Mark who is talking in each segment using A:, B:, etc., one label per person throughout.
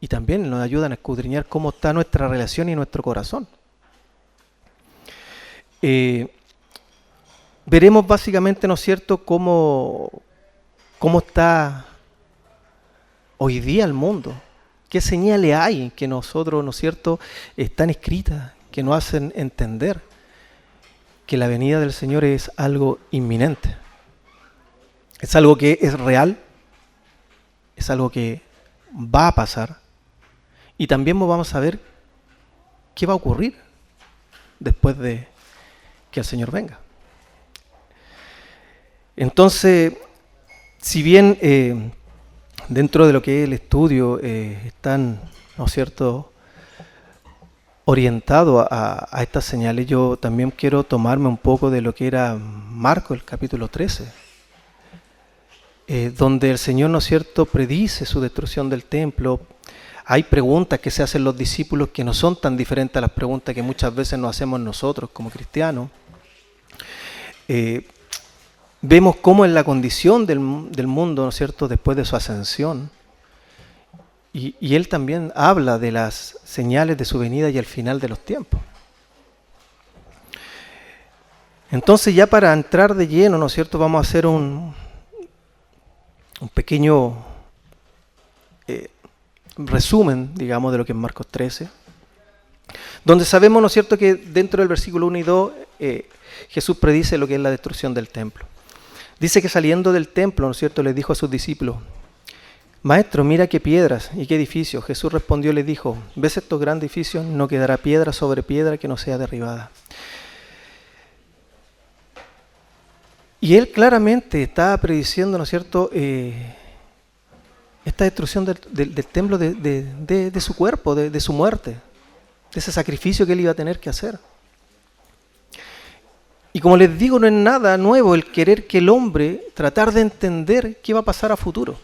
A: y también nos ayudan a escudriñar cómo está nuestra relación y nuestro corazón. Veremos básicamente, ¿no es cierto?, cómo está hoy día el mundo, qué señales hay que nosotros, ¿no es cierto?, están escritas, que nos hacen entender que la venida del Señor es algo inminente, es algo que es real, es algo que va a pasar, y también vamos a ver qué va a ocurrir después de que el Señor venga. Entonces, si bien dentro de lo que es el estudio están, ¿no es cierto?, orientados a estas señales, yo también quiero tomarme un poco de lo que era Marcos, el capítulo 13, donde el Señor, ¿no es cierto?, predice su destrucción del templo. Hay preguntas que se hacen los discípulos que no son tan diferentes a las preguntas que muchas veces nos hacemos nosotros como cristianos. Vemos cómo es la condición del mundo, ¿no es cierto?, después de su ascensión. Y él también habla de las señales de su venida y el final de los tiempos. Entonces, ya para entrar de lleno, ¿no es cierto?, vamos a hacer un pequeño resumen, digamos, de lo que es Marcos 13, donde sabemos, ¿no es cierto?, que dentro del versículo 1 y 2 Jesús predice lo que es la destrucción del templo. Dice que saliendo del templo, ¿no es cierto?, les dijo a sus discípulos: Maestro, mira qué piedras y qué edificios. Jesús respondió y les dijo: ¿Ves estos grandes edificios? No quedará piedra sobre piedra que no sea derribada. Y él claramente estaba prediciendo, ¿no es cierto?, esta destrucción del templo de su cuerpo, de su muerte, de ese sacrificio que él iba a tener que hacer. Y como les digo, no es nada nuevo el querer que el hombre tratar de entender qué va a pasar a futuro.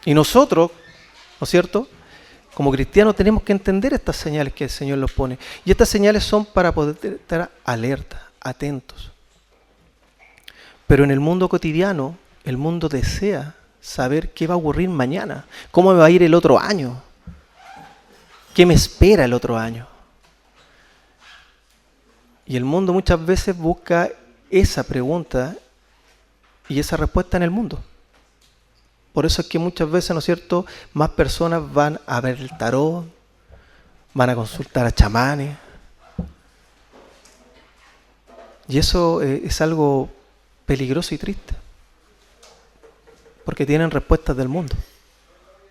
A: Y nosotros, ¿no es cierto?, como cristianos tenemos que entender estas señales que el Señor nos pone. Y estas señales son para poder estar alerta, atentos. Pero en el mundo cotidiano, el mundo desea saber qué va a ocurrir mañana, cómo me va a ir el otro año, qué me espera el otro año. Y el mundo muchas veces busca esa pregunta y esa respuesta en el mundo. Por eso es que muchas veces, ¿no es cierto?, más personas van a ver el tarot, van a consultar a chamanes. Y eso es algo peligroso y triste. Porque tienen respuestas del mundo,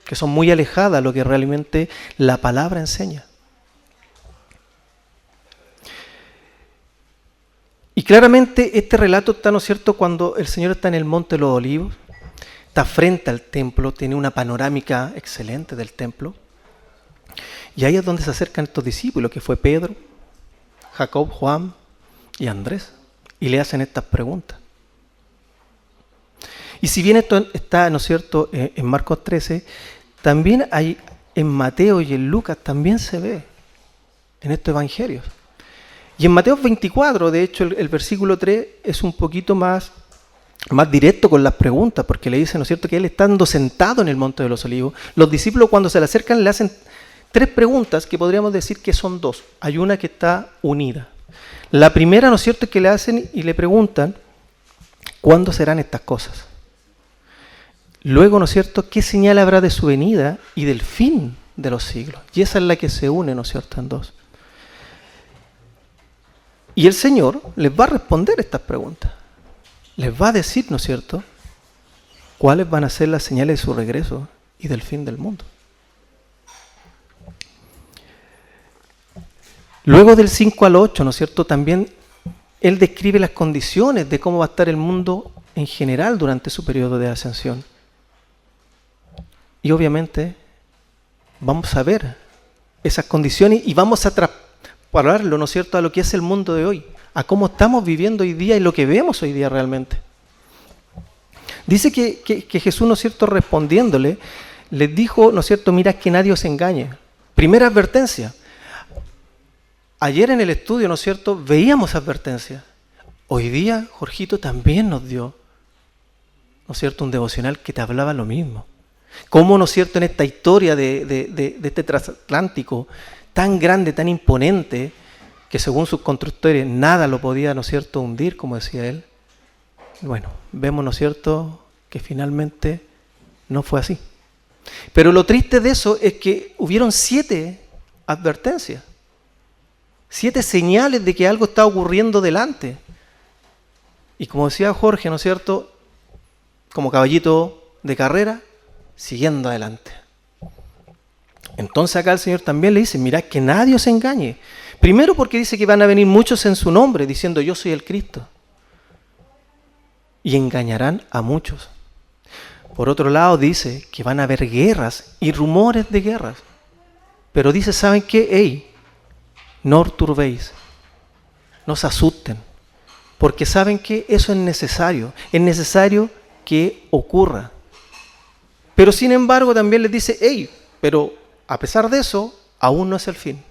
A: que son muy alejadas a lo que realmente la palabra enseña. Y claramente este relato está, ¿no es cierto?, cuando el Señor está en el Monte de los Olivos, está frente al templo, tiene una panorámica excelente del templo. Y ahí es donde se acercan estos discípulos, que fue Pedro, Jacob, Juan y Andrés, y le hacen estas preguntas. Y si bien esto está, ¿no es cierto?, en Marcos 13, también hay en Mateo y en Lucas también se ve en estos evangelios. Y en Mateo 24, de hecho, el versículo 3 es un poquito más directo con las preguntas, porque le dice, ¿no es cierto?, que él estando sentado en el Monte de los Olivos, los discípulos cuando se le acercan le hacen 3 preguntas que podríamos decir que son 2. Hay una que está unida. La primera, ¿no es cierto?, es que le hacen y le preguntan, ¿cuándo serán estas cosas? Luego, ¿no es cierto?, ¿qué señal habrá de su venida y del fin de los siglos? Y esa es la que se une, ¿no es cierto?, en 2. Y el Señor les va a responder estas preguntas. Les va a decir, ¿no es cierto?, cuáles van a ser las señales de su regreso y del fin del mundo. Luego del 5 al 8, ¿no es cierto?, también Él describe las condiciones de cómo va a estar el mundo en general durante su periodo de ascensión. Y obviamente vamos a ver esas condiciones y vamos a traspolarlo, ¿no es cierto?, a lo que es el mundo de hoy, a cómo estamos viviendo hoy día y lo que vemos hoy día realmente. Dice que Jesús, ¿no es cierto?, respondiéndole, les dijo, ¿no es cierto?, mira que nadie os engañe. Primera advertencia. Ayer en el estudio, ¿no es cierto?, veíamos advertencias. Hoy día Jorgito también nos dio, ¿no es cierto?, un devocional que te hablaba lo mismo. Cómo, ¿no es cierto?, en esta historia de este transatlántico tan grande, tan imponente, que según sus constructores nada lo podía, ¿no es cierto?, hundir, como decía él. Bueno, vemos, ¿no es cierto?, que finalmente no fue así. Pero lo triste de eso es que hubieron 7 advertencias, 7 señales de que algo está ocurriendo delante. Y como decía Jorge, ¿no es cierto?, como caballito de carrera, siguiendo adelante. Entonces acá el Señor también le dice, mirad que nadie os engañe. Primero porque dice que van a venir muchos en su nombre, diciendo yo soy el Cristo. Y engañarán a muchos. Por otro lado dice que van a haber guerras y rumores de guerras. Pero dice, ¿saben qué? Hey, no os turbéis, no se asusten. Porque saben que eso es necesario que ocurra. Pero sin embargo también les dice, hey, pero a pesar de eso, aún no es el fin.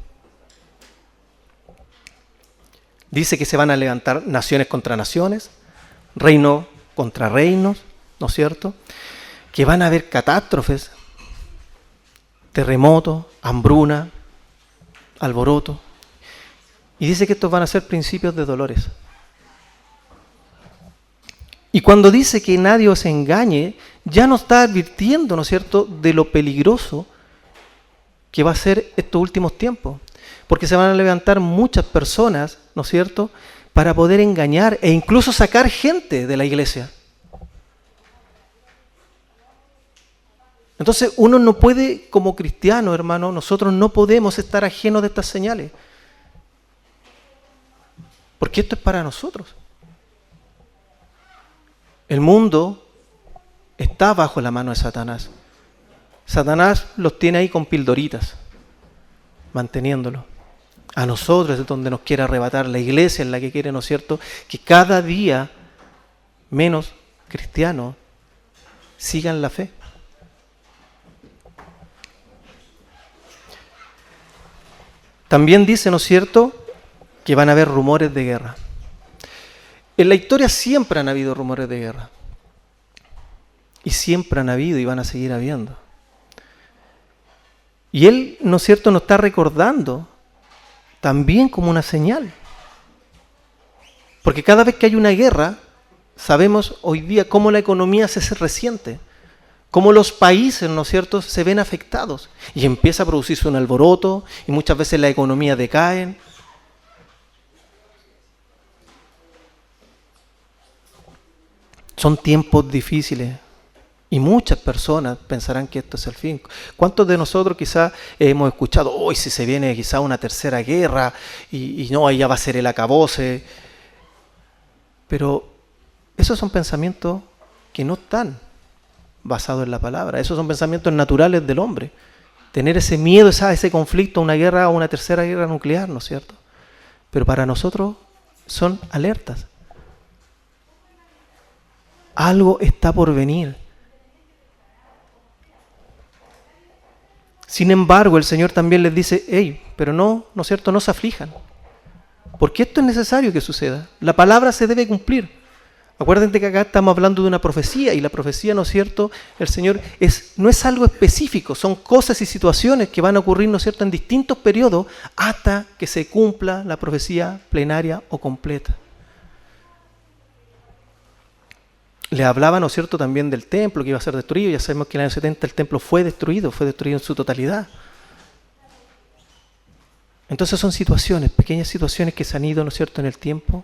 A: Dice que se van a levantar naciones contra naciones, reino contra reinos, ¿no es cierto? Que van a haber catástrofes, terremotos, hambruna, alboroto. Y dice que estos van a ser principios de dolores. Y cuando dice que nadie os engañe, ya nos está advirtiendo, ¿no es cierto?, de lo peligroso que va a ser estos últimos tiempos. Porque se van a levantar muchas personas, ¿no es cierto?, para poder engañar e incluso sacar gente de la iglesia. Entonces uno no puede, como cristiano, hermano, nosotros no podemos estar ajenos de estas señales. Porque esto es para nosotros. El mundo está bajo la mano de Satanás. Satanás los tiene ahí con pildoritas, manteniéndolo. A nosotros es donde nos quiere arrebatar, la iglesia es la que quiere, ¿no es cierto?, que cada día menos cristianos sigan la fe. También dice, ¿no es cierto?, que van a haber rumores de guerra. En la historia siempre han habido rumores de guerra. Y siempre han habido y van a seguir habiendo. Y él, ¿no es cierto?, nos está recordando también como una señal. Porque cada vez que hay una guerra, sabemos hoy día cómo la economía se resiente, cómo los países, ¿no es cierto?, se ven afectados. Y empieza a producirse un alboroto y muchas veces la economía decae. Son tiempos difíciles y muchas personas pensarán que esto es el fin. ¿Cuántos de nosotros quizás hemos escuchado, hoy si se viene quizás una tercera guerra y no, ahí ya va a ser el acabose? Pero esos son pensamientos que no están basados en la palabra. Esos son pensamientos naturales del hombre. Tener ese miedo, ese conflicto, una guerra o una tercera guerra nuclear, ¿no es cierto? Pero para nosotros son alertas. Algo está por venir. Sin embargo, el Señor también les dice, hey, pero no es cierto, no se aflijan. Porque esto es necesario que suceda. La palabra se debe cumplir. Acuérdense que acá estamos hablando de una profecía, y la profecía, ¿no es cierto?, el Señor no es algo específico, son cosas y situaciones que van a ocurrir, ¿no es cierto?, en distintos periodos hasta que se cumpla la profecía plenaria o completa. Le hablaba, ¿no es cierto?, también del templo que iba a ser destruido. Ya sabemos que en el año 70 el templo fue destruido en su totalidad. Entonces son situaciones, pequeñas situaciones que se han ido, ¿no es cierto?, en el tiempo,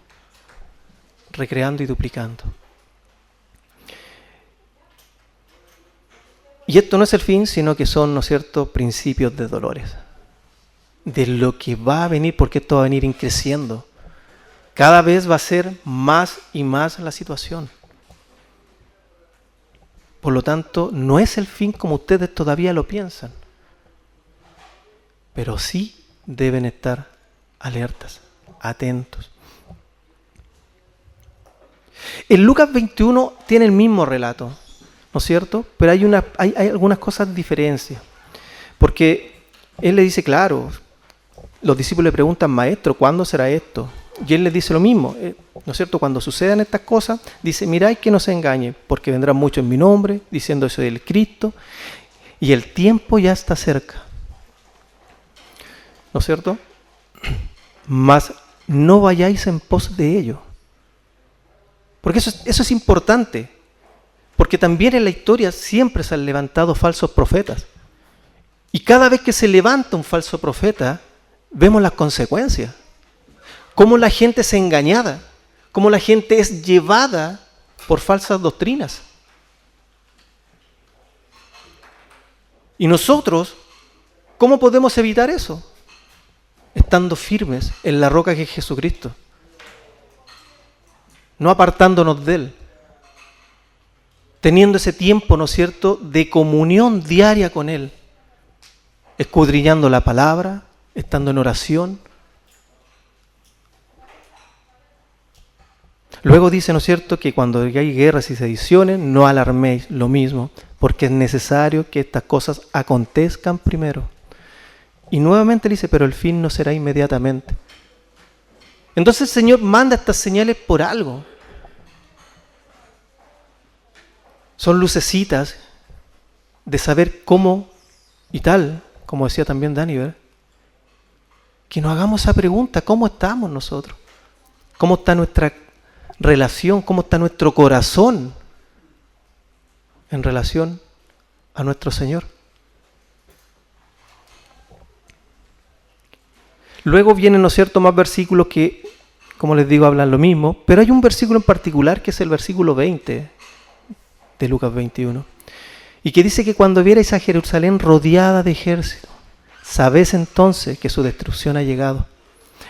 A: recreando y duplicando. Y esto no es el fin, sino que son, ¿no es cierto?, principios de dolores. De lo que va a venir, porque esto va a venir creciendo. Cada vez va a ser más y más la situación. Por lo tanto, no es el fin como ustedes todavía lo piensan. Pero sí deben estar alertas, atentos. En Lucas 21 tiene el mismo relato, ¿no es cierto? Pero hay algunas cosas diferencias. Porque él le dice, claro, los discípulos le preguntan, maestro, ¿cuándo será esto? Y él les dice lo mismo, ¿no es cierto? Cuando sucedan estas cosas, dice, mirad que no se engañe, porque vendrán muchos en mi nombre, diciendo eso del Cristo, y el tiempo ya está cerca. ¿No es cierto? Mas no vayáis en pos de ello. Porque eso es importante. Porque también en la historia siempre se han levantado falsos profetas. Y cada vez que se levanta un falso profeta, vemos las consecuencias. Cómo la gente es engañada. Cómo la gente es llevada por falsas doctrinas. Y nosotros, ¿cómo podemos evitar eso? Estando firmes en la roca que es Jesucristo. No apartándonos de Él. Teniendo ese tiempo, ¿no es cierto?, de comunión diaria con Él. Escudriñando la palabra, estando en oración. Luego dice, ¿no es cierto?, que cuando hay guerras y sediciones, no alarméis, lo mismo, porque es necesario que estas cosas acontezcan primero. Y nuevamente dice, pero el fin no será inmediatamente. Entonces el Señor manda estas señales por algo. Son lucecitas de saber cómo y tal, como decía también Dani, ¿verdad? Que nos hagamos esa pregunta, ¿cómo estamos nosotros? ¿Cómo está nuestra relación? ¿Cómo está nuestro corazón en relación a nuestro Señor? Luego vienen, ¿no es cierto?, más versículos que, como les digo, hablan lo mismo, pero hay un versículo en particular que es el versículo 20 de Lucas 21, y que dice que cuando vierais a Jerusalén rodeada de ejército, sabéis entonces que su destrucción ha llegado.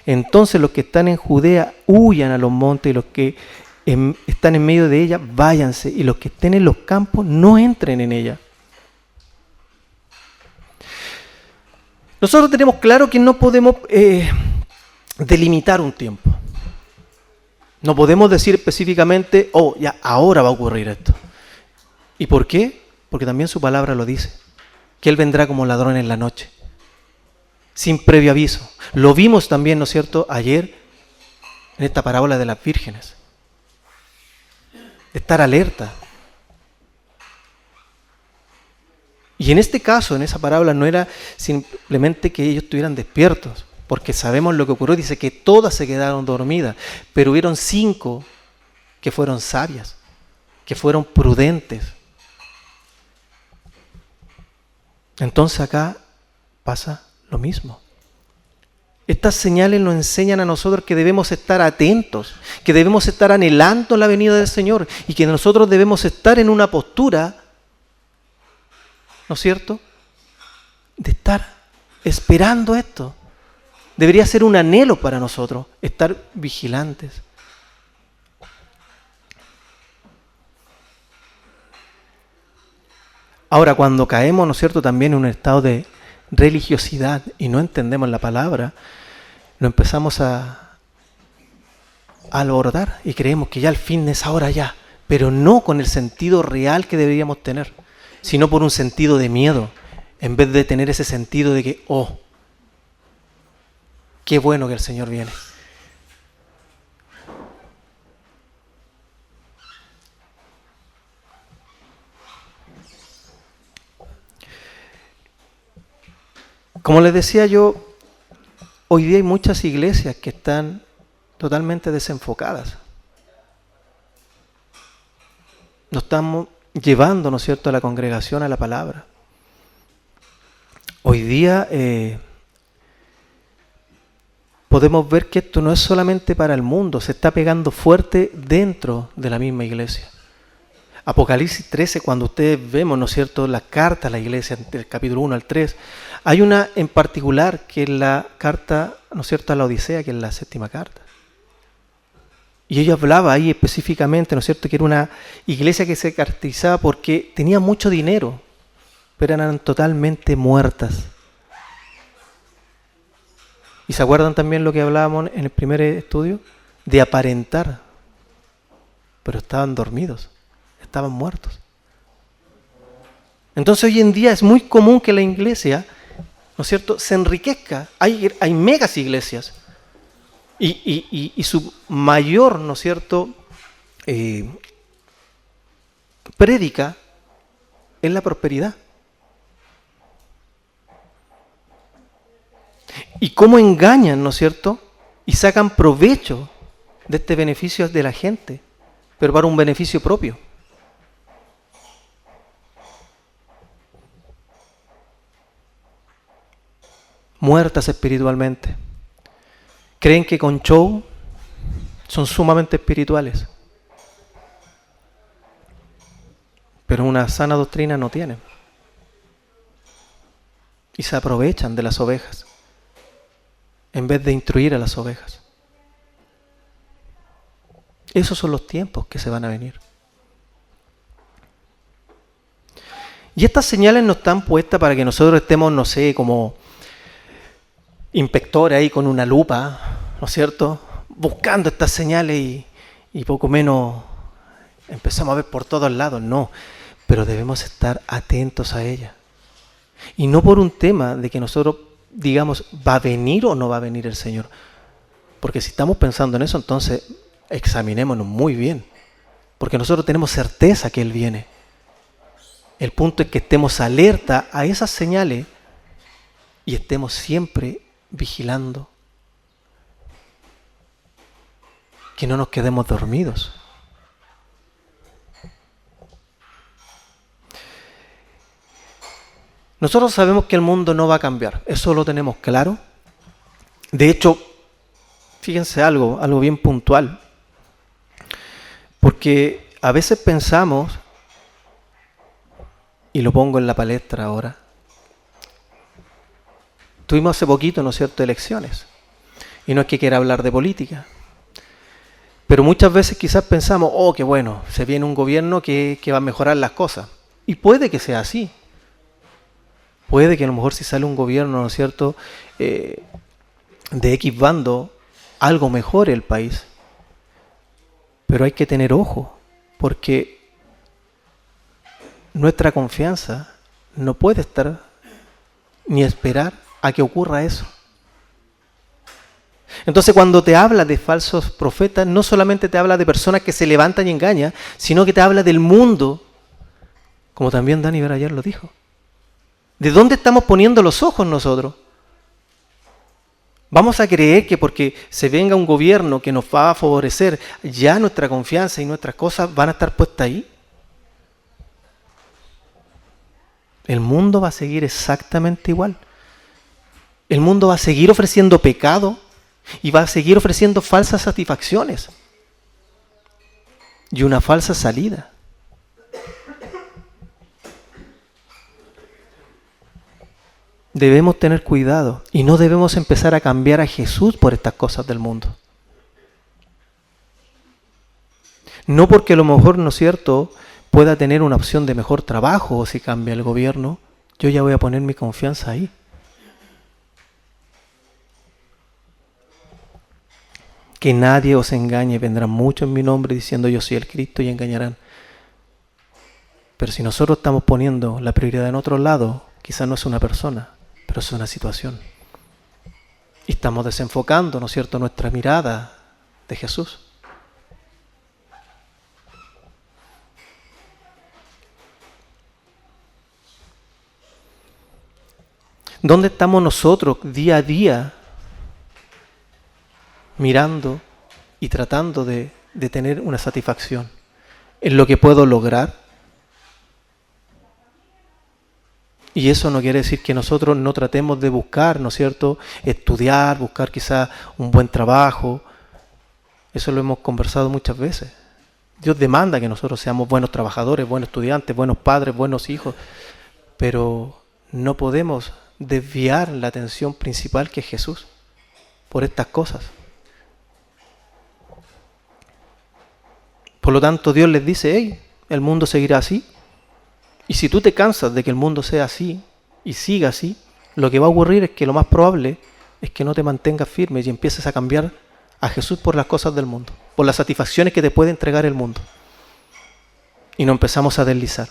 A: Entonces los que están en Judea huyan a los montes, y los que están en medio de ella, váyanse, y los que estén en los campos, no entren en ella. Nosotros tenemos claro que no podemos delimitar un tiempo. No podemos decir específicamente, oh, ya, ahora va a ocurrir esto. ¿Y por qué? Porque también su palabra lo dice, que Él vendrá como ladrón en la noche, sin previo aviso. Lo vimos también, ¿no es cierto?, ayer en esta parábola de las vírgenes. Estar alerta. Y en este caso, en esa parábola, no era simplemente que ellos estuvieran despiertos, porque sabemos lo que ocurrió, dice que todas se quedaron dormidas, pero hubieron 5 que fueron sabias, que fueron prudentes. Entonces acá pasa lo mismo. Estas señales nos enseñan a nosotros que debemos estar atentos, que debemos estar anhelando la venida del Señor y que nosotros debemos estar en una postura, ¿no es cierto?, de estar esperando esto. Debería ser un anhelo para nosotros, estar vigilantes. Ahora, cuando caemos, ¿no es cierto?, también en un estado de religiosidad y no entendemos la palabra, lo empezamos a abordar y creemos que ya el fin es ahora ya, pero no con el sentido real que deberíamos tener, sino por un sentido de miedo, en vez de tener ese sentido de que, oh, qué bueno que el Señor viene. Como les decía yo, hoy día hay muchas iglesias que están totalmente desenfocadas. No estamos llevando, ¿no es cierto?, a la congregación a la palabra. Hoy día podemos ver que esto no es solamente para el mundo, se está pegando fuerte dentro de la misma iglesia. Apocalipsis 13, cuando ustedes vemos, ¿no es cierto?, las cartas a la iglesia, del capítulo 1 al 3, hay una en particular que es la carta, ¿no es cierto?, a la Odisea, que es la 7ª carta. Y ella hablaba ahí específicamente, ¿no es cierto?, que era una iglesia que se caracterizaba porque tenía mucho dinero, pero eran totalmente muertas. ¿Y se acuerdan también lo que hablábamos en el primer estudio? De aparentar, pero estaban dormidos. Estaban muertos. Entonces hoy en día es muy común que la iglesia, ¿no es cierto?, se enriquezca. Hay megas iglesias, Y su mayor, ¿no es cierto?, prédica es la prosperidad. Y cómo engañan, ¿no es cierto?, y sacan provecho de este beneficio de la gente, pero para un beneficio propio. Muertas espiritualmente. Creen que con show son sumamente espirituales, pero una sana doctrina no tienen. Y se aprovechan de las ovejas en vez de instruir a las ovejas. Esos son los tiempos que se van a venir. Y estas señales no están puestas para que nosotros estemos, no sé, como inspectores ahí con una lupa, ¿no es cierto?, buscando estas señales y poco menos empezamos a ver por todos lados. No, pero debemos estar atentos a ellas. Y no por un tema de que nosotros digamos, ¿va a venir o no va a venir el Señor? Porque si estamos pensando en eso, entonces examinémonos muy bien. Porque nosotros tenemos certeza que Él viene. El punto es que estemos alerta a esas señales y estemos siempre vigilando. Que no nos quedemos dormidos. Nosotros sabemos que el mundo no va a cambiar, eso lo tenemos claro. De hecho, fíjense algo bien puntual. Porque a veces pensamos, y lo pongo en la palestra ahora, tuvimos hace poquito, ¿no es cierto?, elecciones. Y no es que quiera hablar de política. Pero muchas veces quizás pensamos, oh, qué bueno, se viene un gobierno que va a mejorar las cosas. Y puede que sea así. Puede que a lo mejor si sale un gobierno, ¿no es cierto?, de X bando, algo mejore el país. Pero hay que tener ojo, porque nuestra confianza no puede estar ni esperar a que ocurra eso. Entonces cuando te habla de falsos profetas, no solamente te habla de personas que se levantan y engañan, sino que te habla del mundo, como también Dani Vera ayer lo dijo. ¿De dónde estamos poniendo los ojos nosotros? ¿Vamos a creer que porque se venga un gobierno que nos va a favorecer, ya nuestra confianza y nuestras cosas van a estar puestas ahí? El mundo va a seguir exactamente igual. El mundo va a seguir ofreciendo pecado y va a seguir ofreciendo falsas satisfacciones y una falsa salida. Debemos tener cuidado y no debemos empezar a cambiar a Jesús por estas cosas del mundo. No porque a lo mejor, ¿no es cierto?, pueda tener una opción de mejor trabajo o si cambia el gobierno, yo ya voy a poner mi confianza ahí. Que nadie os engañe, vendrán muchos en mi nombre diciendo yo soy el Cristo y engañarán. Pero si nosotros estamos poniendo la prioridad en otro lado, quizás no es una persona, pero es una situación. Y estamos desenfocando, ¿no es cierto?, nuestra mirada de Jesús. ¿Dónde estamos nosotros día a día mirando y tratando de tener una satisfacción en lo que puedo lograr? Y eso no quiere decir que nosotros no tratemos de buscar, ¿no es cierto?, estudiar, buscar quizás un buen trabajo. Eso lo hemos conversado muchas veces. Dios demanda que nosotros seamos buenos trabajadores, buenos estudiantes, buenos padres, buenos hijos, pero no podemos desviar la atención principal que es Jesús por estas cosas. Por lo tanto, Dios les dice, hey, el mundo seguirá así. Y si tú te cansas de que el mundo sea así y siga así, lo que va a ocurrir es que lo más probable es que no te mantengas firme y empieces a cambiar a Jesús por las cosas del mundo, por las satisfacciones que te puede entregar el mundo. Y nos empezamos a deslizar.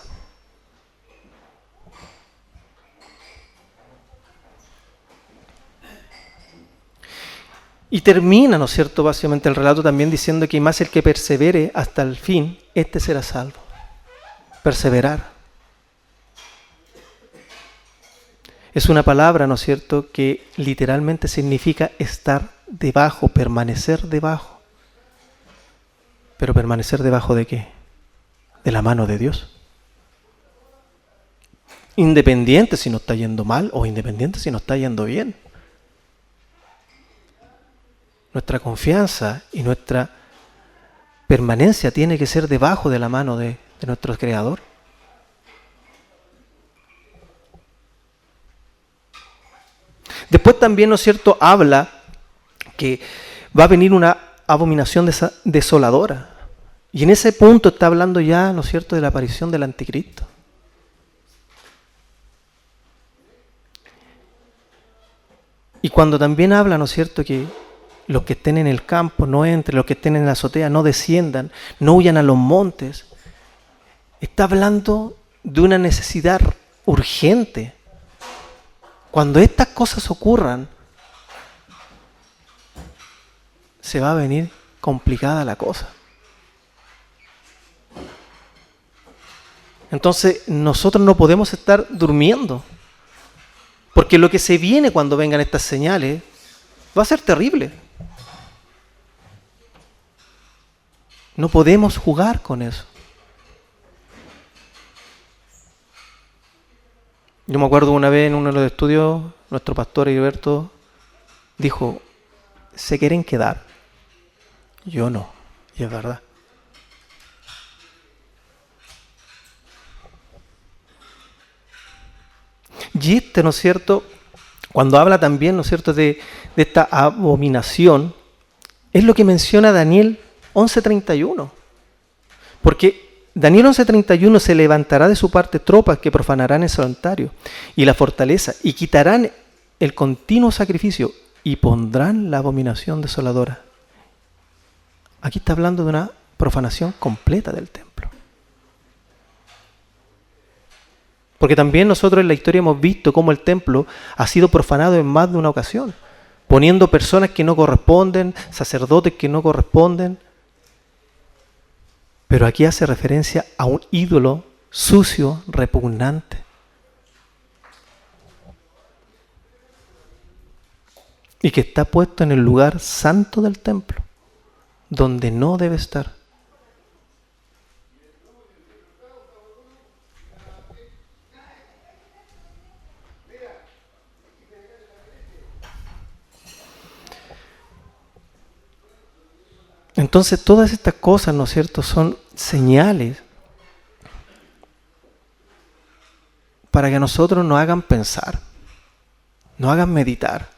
A: Y termina, ¿no es cierto?, básicamente el relato también diciendo que más el que persevere hasta el fin, este será salvo. Perseverar. Es una palabra, ¿no es cierto?, que literalmente significa estar debajo, permanecer debajo. ¿Pero permanecer debajo de qué? De la mano de Dios. Independiente si nos está yendo mal o independiente si nos está yendo bien. Nuestra confianza y nuestra permanencia tiene que ser debajo de la mano de nuestro Creador. Después también, ¿no es cierto?, habla que va a venir una abominación desoladora. Y en ese punto está hablando ya, ¿no es cierto?, de la aparición del anticristo. Y cuando también habla, ¿no es cierto?, que los que estén en el campo no entren, los que estén en la azotea no desciendan, no huyan a los montes. Está hablando de una necesidad urgente. Cuando estas cosas ocurran, se va a venir complicada la cosa. Entonces, nosotros no podemos estar durmiendo, porque lo que se viene cuando vengan estas señales va a ser terrible. No podemos jugar con eso. Yo me acuerdo una vez en uno de los estudios, nuestro pastor Heriberto dijo, ¿se quieren quedar? Yo no, y es verdad. Y ¿no es cierto?, cuando habla también, ¿no es cierto?, de esta abominación, es lo que menciona Daniel 11:31. Porque Daniel 11:31, se levantará de su parte tropas que profanarán el santuario y la fortaleza, y quitarán el continuo sacrificio, y pondrán la abominación desoladora. Aquí está hablando de una profanación completa del templo. Porque también nosotros en la historia hemos visto cómo el templo ha sido profanado en más de una ocasión, poniendo personas que no corresponden, sacerdotes que no corresponden. Pero aquí hace referencia a un ídolo sucio, repugnante. Y que está puesto en el lugar santo del templo, donde no debe estar. Entonces todas estas cosas, ¿no es cierto?, son señales para que a nosotros nos hagan pensar, nos hagan meditar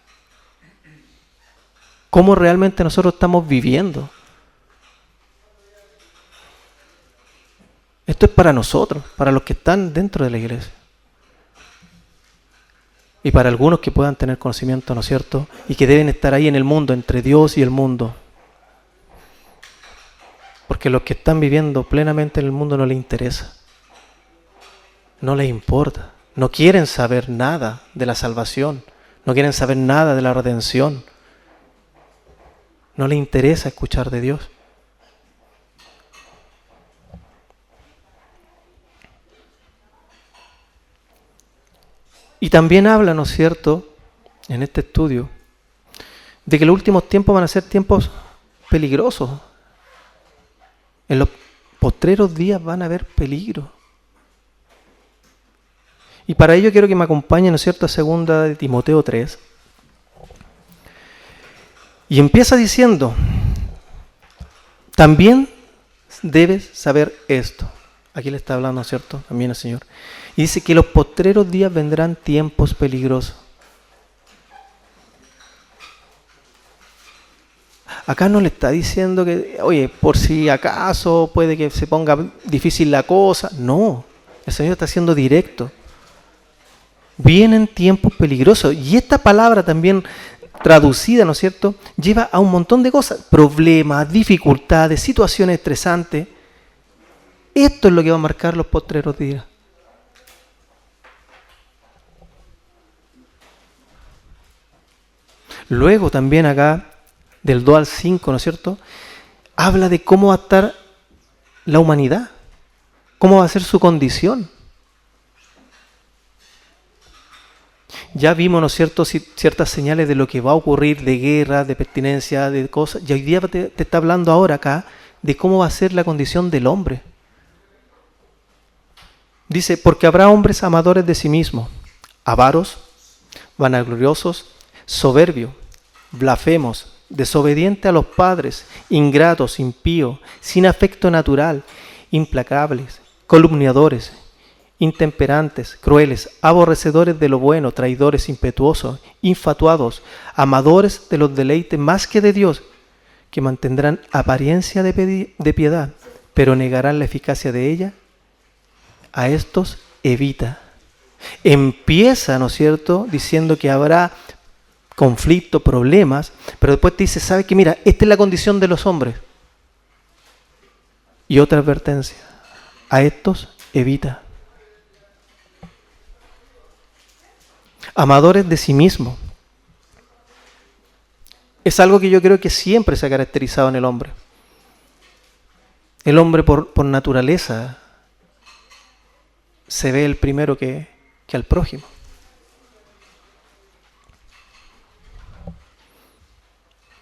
A: cómo realmente nosotros estamos viviendo. Esto es para nosotros, para los que están dentro de la iglesia. Y para algunos que puedan tener conocimiento, ¿no es cierto?, y que deben estar ahí en el mundo, entre Dios y el mundo. Porque los que están viviendo plenamente en el mundo no les interesa. No les importa. No quieren saber nada de la salvación. No quieren saber nada de la redención. No les interesa escuchar de Dios. Y también habla, ¿no es cierto?, en este estudio, de que los últimos tiempos van a ser tiempos peligrosos. En los postreros días van a haber peligro. Y para ello quiero que me acompañen, ¿no es cierto?, a 2 de Timoteo 3. Y empieza diciendo, también debes saber esto. Aquí le está hablando, ¿no es cierto?, también al Señor. Y dice que los postreros días vendrán tiempos peligrosos. Acá no le está diciendo que, oye, por si acaso puede que se ponga difícil la cosa. No, el Señor está siendo directo. Vienen tiempos peligrosos. Y esta palabra también traducida, ¿no es cierto?, lleva a un montón de cosas. Problemas, dificultades, situaciones estresantes. Esto es lo que va a marcar los postreros días. Luego también acá del 2 al 5, ¿no es cierto? Habla de cómo va a estar la humanidad, cómo va a ser su condición. Ya vimos, ¿no es cierto?, ciertas señales de lo que va a ocurrir, de guerra, de pertinencia, de cosas. Y hoy día te está hablando ahora acá de cómo va a ser la condición del hombre. Dice, porque habrá hombres amadores de sí mismos, avaros, vanagloriosos, soberbios, blasfemos, desobedientes a los padres, ingratos, impíos, sin afecto natural, implacables, calumniadores, intemperantes, crueles, aborrecedores de lo bueno, traidores, impetuosos, infatuados, amadores de los deleites más que de Dios, que mantendrán apariencia de piedad, pero negarán la eficacia de ella. A estos evita. Empieza, ¿no es cierto?, diciendo que habrá conflictos, problemas, pero después te dice, ¿sabe qué? Mira, esta es la condición de los hombres. Y otra advertencia, a estos evita. Amadores de sí mismos. Es algo que yo creo que siempre se ha caracterizado en el hombre. El hombre por naturaleza se ve el primero que al prójimo.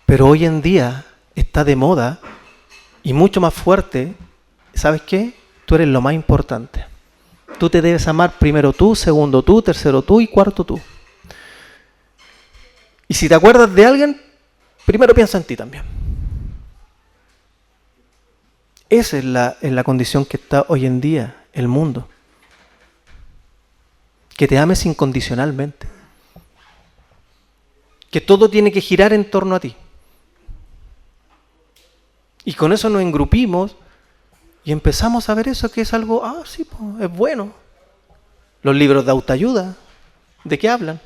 A: Pero hoy en día está de moda y mucho más fuerte, ¿sabes qué? Tú eres lo más importante. Tú te debes amar primero tú, segundo tú, tercero tú y cuarto tú. Y si te acuerdas de alguien, primero piensa en ti también. Esa es la condición que está hoy en día el mundo. Que te ames incondicionalmente. Que todo tiene que girar en torno a ti. Y con eso nos engrupimos y empezamos a ver eso que es algo, sí, pues, es bueno. Los libros de autoayuda, ¿de qué hablan?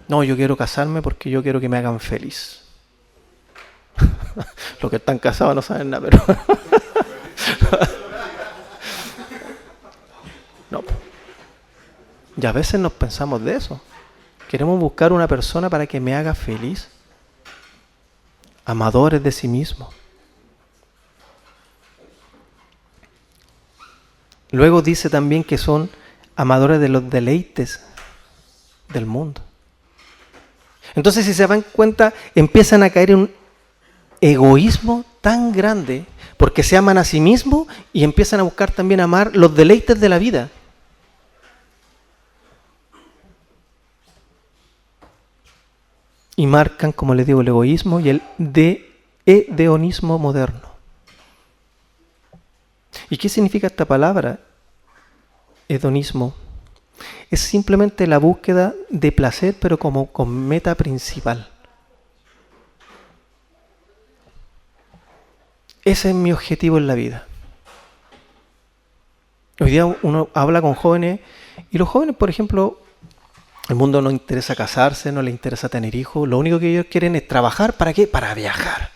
A: No, yo quiero casarme porque yo quiero que me hagan feliz. Los que están casados no saben nada, pero... No. Y a veces nos pensamos de eso. Queremos buscar una persona para que me haga feliz. Amadores de sí mismos. Luego dice también que son amadores de los deleites del mundo. Entonces, si se dan cuenta, empiezan a caer en un egoísmo tan grande porque se aman a sí mismos y empiezan a buscar también amar los deleites de la vida. Y marcan, como les digo, el egoísmo y el hedonismo moderno. ¿Y qué significa esta palabra? Hedonismo. Es simplemente la búsqueda de placer, pero como con meta principal. Ese es mi objetivo en la vida. Hoy día uno habla con jóvenes y los jóvenes, por ejemplo, el mundo no interesa casarse, no les interesa tener hijos. Lo único que ellos quieren es trabajar. ¿Para qué? Para viajar.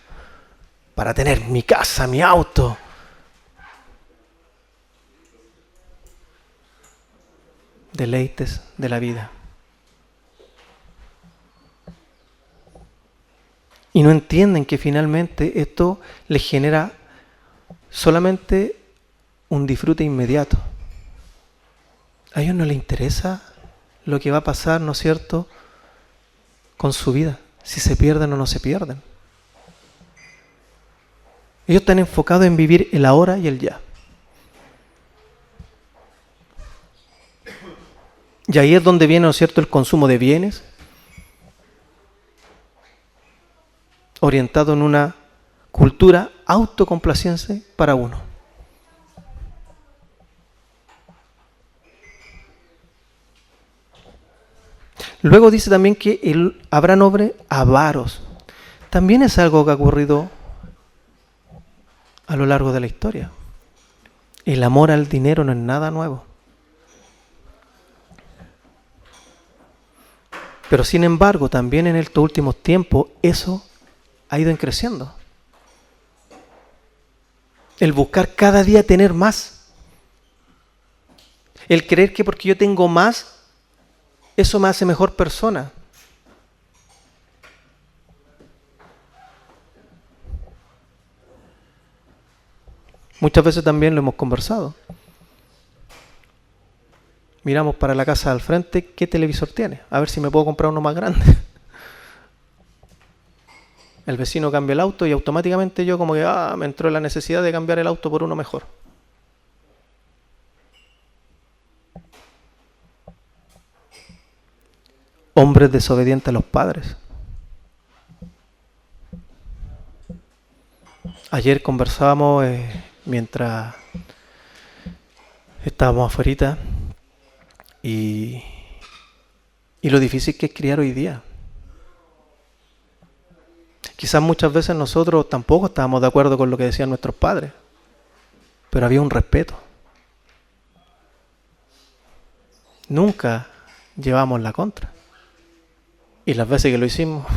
A: Para tener mi casa, mi auto. Deleites de la vida. Y no entienden que finalmente esto les genera solamente un disfrute inmediato. A ellos no les interesa lo que va a pasar, ¿no es cierto?, con su vida, si se pierden o no se pierden. Ellos están enfocados en vivir el ahora y el ya. Y ahí es donde viene, ¿no es cierto?, el consumo de bienes, orientado en una cultura autocomplaciente para uno. Luego dice también que habrán hombres avaros. También es algo que ha ocurrido a lo largo de la historia. El amor al dinero no es nada nuevo. Pero sin embargo, también en estos últimos tiempos, eso ha ido creciendo. El buscar cada día tener más. El creer que porque yo tengo más, eso me hace mejor persona. Muchas veces también lo hemos conversado. Miramos para la casa al frente, ¿qué televisor tiene? A ver si me puedo comprar uno más grande. El vecino cambia el auto y automáticamente yo como que me entró la necesidad de cambiar el auto por uno mejor. Hombres desobedientes a los padres. Ayer conversábamos mientras estábamos afuera y lo difícil que es criar hoy día. Quizás muchas veces nosotros tampoco estábamos de acuerdo con lo que decían nuestros padres, pero había un respeto. Nunca llevamos la contra. Y las veces que lo hicimos,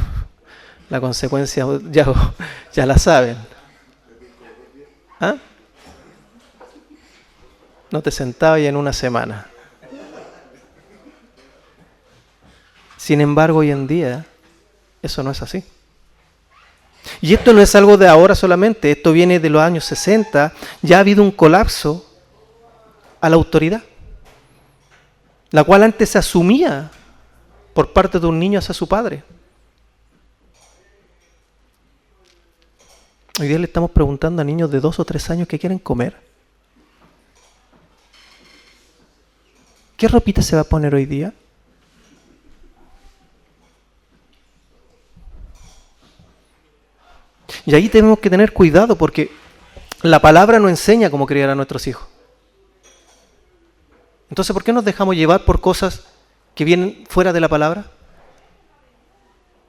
A: la consecuencia ya la saben. ¿Ah? No te sentabas en una semana. Sin embargo, hoy en día, eso no es así. Y esto no es algo de ahora solamente, esto viene de los años 60, ya ha habido un colapso a la autoridad, la cual antes se asumía por parte de un niño hacia su padre. Hoy día le estamos preguntando a niños de 2 o 3 años qué quieren comer. ¿Qué ropita se va a poner hoy día? Y ahí tenemos que tener cuidado porque la palabra nos enseña cómo criar a nuestros hijos. Entonces, ¿por qué nos dejamos llevar por cosas que vienen fuera de la palabra?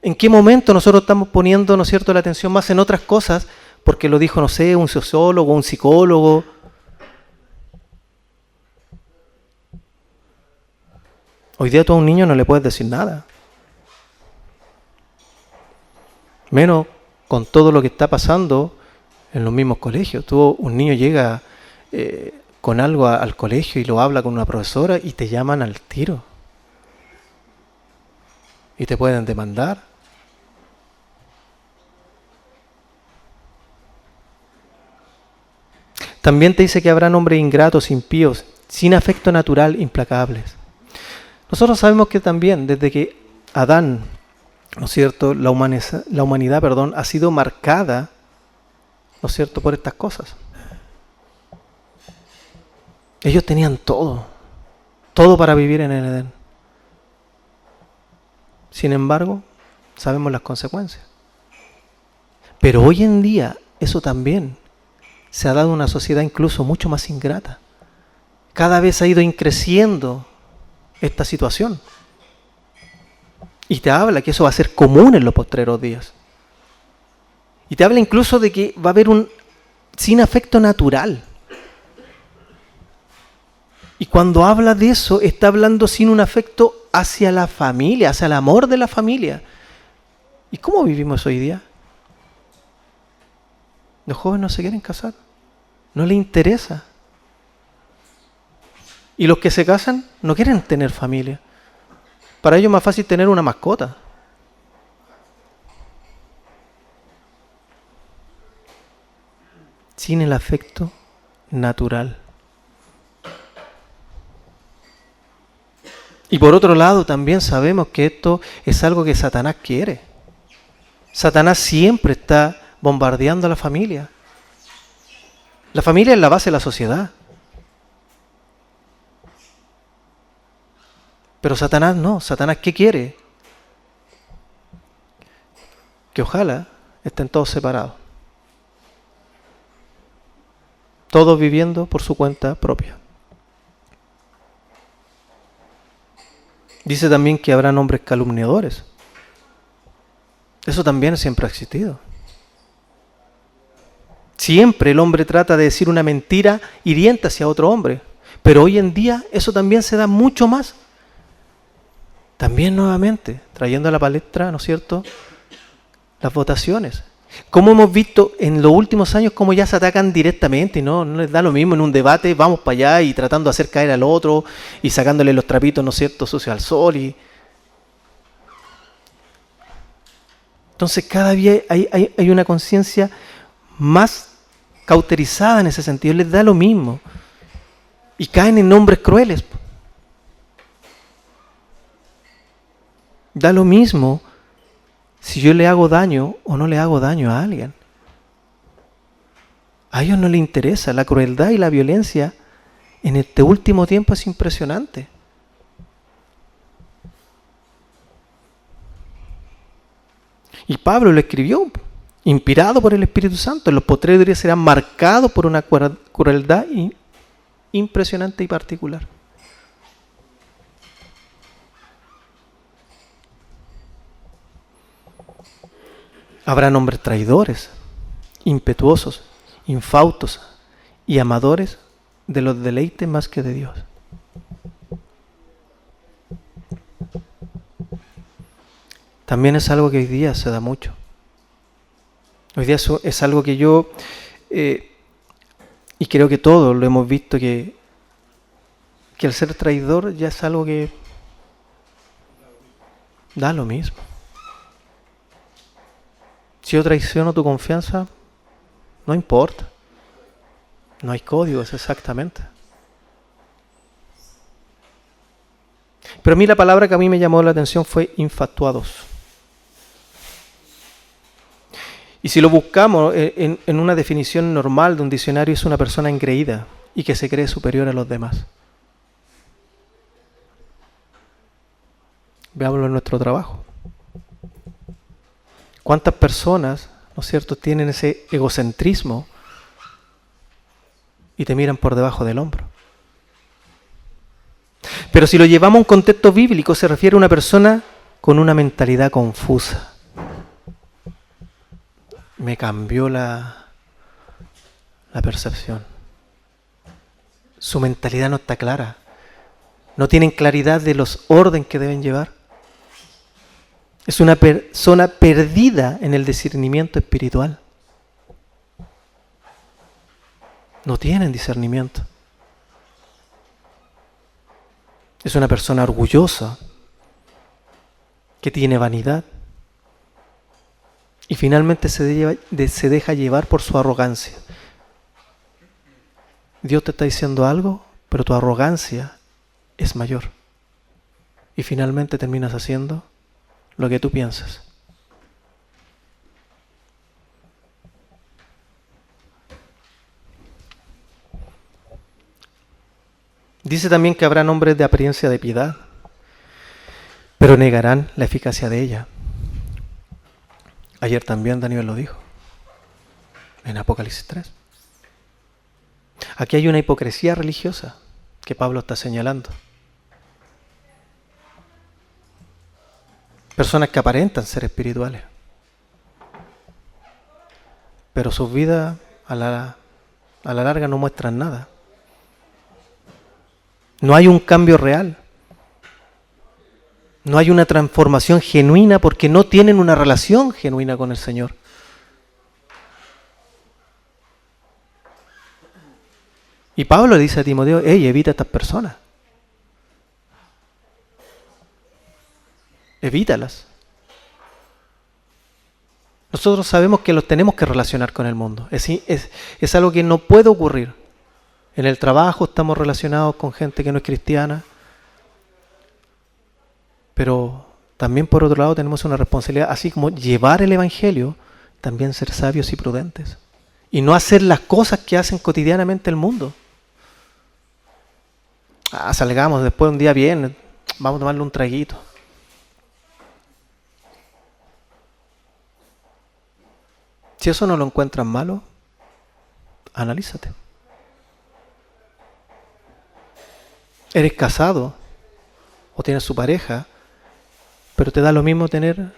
A: ¿En qué momento nosotros estamos poniendo, ¿no es cierto?, la atención más en otras cosas porque lo dijo, no sé, un sociólogo, un psicólogo? Hoy día tú a un niño no le puedes decir nada. Menos con todo lo que está pasando en los mismos colegios. Un niño llega con algo al colegio y lo habla con una profesora y te llaman al tiro. Y te pueden demandar. También te dice que habrán hombres ingratos, impíos, sin afecto natural, implacables. Nosotros sabemos que también desde que Adán, ¿no es cierto?, la humanidad, ha sido marcada, ¿no es cierto?, por estas cosas. Ellos tenían todo para vivir en el Edén. Sin embargo, sabemos las consecuencias. Pero hoy en día eso también se ha dado una sociedad incluso mucho más ingrata. Cada vez ha ido increciendo esta situación. Y te habla que eso va a ser común en los postreros días. Y te habla incluso de que va a haber un sin afecto natural. Y cuando habla de eso, está hablando sin un afecto hacia la familia, hacia el amor de la familia. ¿Y cómo vivimos hoy día? Los jóvenes no se quieren casar, no les interesa. Y los que se casan no quieren tener familia. Para ellos es más fácil tener una mascota. Sin el afecto natural. Y por otro lado también sabemos que esto es algo que Satanás quiere. Satanás siempre está bombardeando a la familia. La familia es la base de la sociedad. Pero Satanás no. Satanás, ¿qué quiere? Que ojalá estén todos separados. Todos viviendo por su cuenta propia. Dice también que habrán hombres calumniadores. Eso también siempre ha existido. Siempre el hombre trata de decir una mentira hiriente hacia otro hombre. Pero hoy en día eso también se da mucho más. También nuevamente, trayendo a la palestra, ¿no es cierto?, las votaciones. Como hemos visto en los últimos años cómo ya se atacan directamente y no les da lo mismo en un debate, vamos para allá y tratando de hacer caer al otro y sacándole los trapitos, ¿no es cierto?, sucios al sol. Entonces cada día hay una conciencia más cauterizada en ese sentido, les da lo mismo. Y caen en hombres crueles. Da lo mismo si yo le hago daño o no le hago daño a alguien. A ellos no les interesa. La crueldad y la violencia en este último tiempo es impresionante. Y Pablo lo escribió, inspirado por el Espíritu Santo. Los postreros días serán marcados por una crueldad impresionante y particular. Habrán hombres traidores, impetuosos, infautos y amadores de los deleites más que de Dios. También es algo que hoy día se da mucho. Hoy día eso es algo que yo, y creo que todos lo hemos visto, que el ser traidor ya es algo que da lo mismo. Si yo traiciono tu confianza, no importa. No hay códigos exactamente. Pero a mí la palabra que a mí me llamó la atención fue infatuados. Y si lo buscamos en una definición normal de un diccionario, es una persona engreída y que se cree superior a los demás. Veámoslo en nuestro trabajo. ¿Cuántas personas, ¿no es cierto?, tienen ese egocentrismo y te miran por debajo del hombro? Pero si lo llevamos a un contexto bíblico, se refiere a una persona con una mentalidad confusa. Me cambió la percepción. Su mentalidad no está clara. No tienen claridad de los órdenes que deben llevar. Es una persona perdida en el discernimiento espiritual. No tienen discernimiento. Es una persona orgullosa, que tiene vanidad. Y finalmente se deja llevar por su arrogancia. Dios te está diciendo algo, pero tu arrogancia es mayor. Y finalmente terminas haciendo lo que tú piensas. Dice también que habrán hombres de apariencia de piedad, pero negarán la eficacia de ella. Ayer también Daniel lo dijo, en Apocalipsis 3. Aquí hay una hipocresía religiosa que Pablo está señalando. Personas que aparentan ser espirituales, pero sus vidas a la larga no muestran nada. No hay un cambio real. No hay una transformación genuina porque no tienen una relación genuina con el Señor. Y Pablo le dice a Timoteo, evita a estas personas. Evítalas. Nosotros sabemos que los tenemos que relacionar con el mundo. Es algo que no puede ocurrir. En el trabajo estamos relacionados con gente que no es cristiana. Pero también por otro lado tenemos una responsabilidad, así como llevar el Evangelio, también ser sabios y prudentes. Y no hacer las cosas que hacen cotidianamente el mundo. Salgamos después de un día bien, vamos a tomarle un traguito. Si eso no lo encuentras malo, analízate. Eres casado o tienes su pareja, pero te da lo mismo tener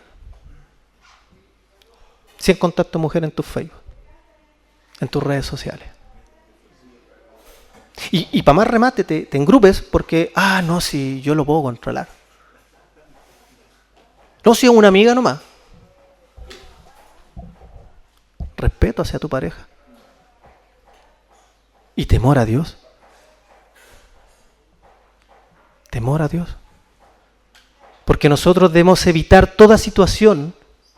A: 100 contactos mujeres en tu Facebook, en tus redes sociales. Y para más remate te engrupes porque, no, si yo lo puedo controlar. No, si es una amiga nomás. Respeto hacia tu pareja. Y temor a Dios. Temor a Dios. Porque nosotros debemos evitar toda situación,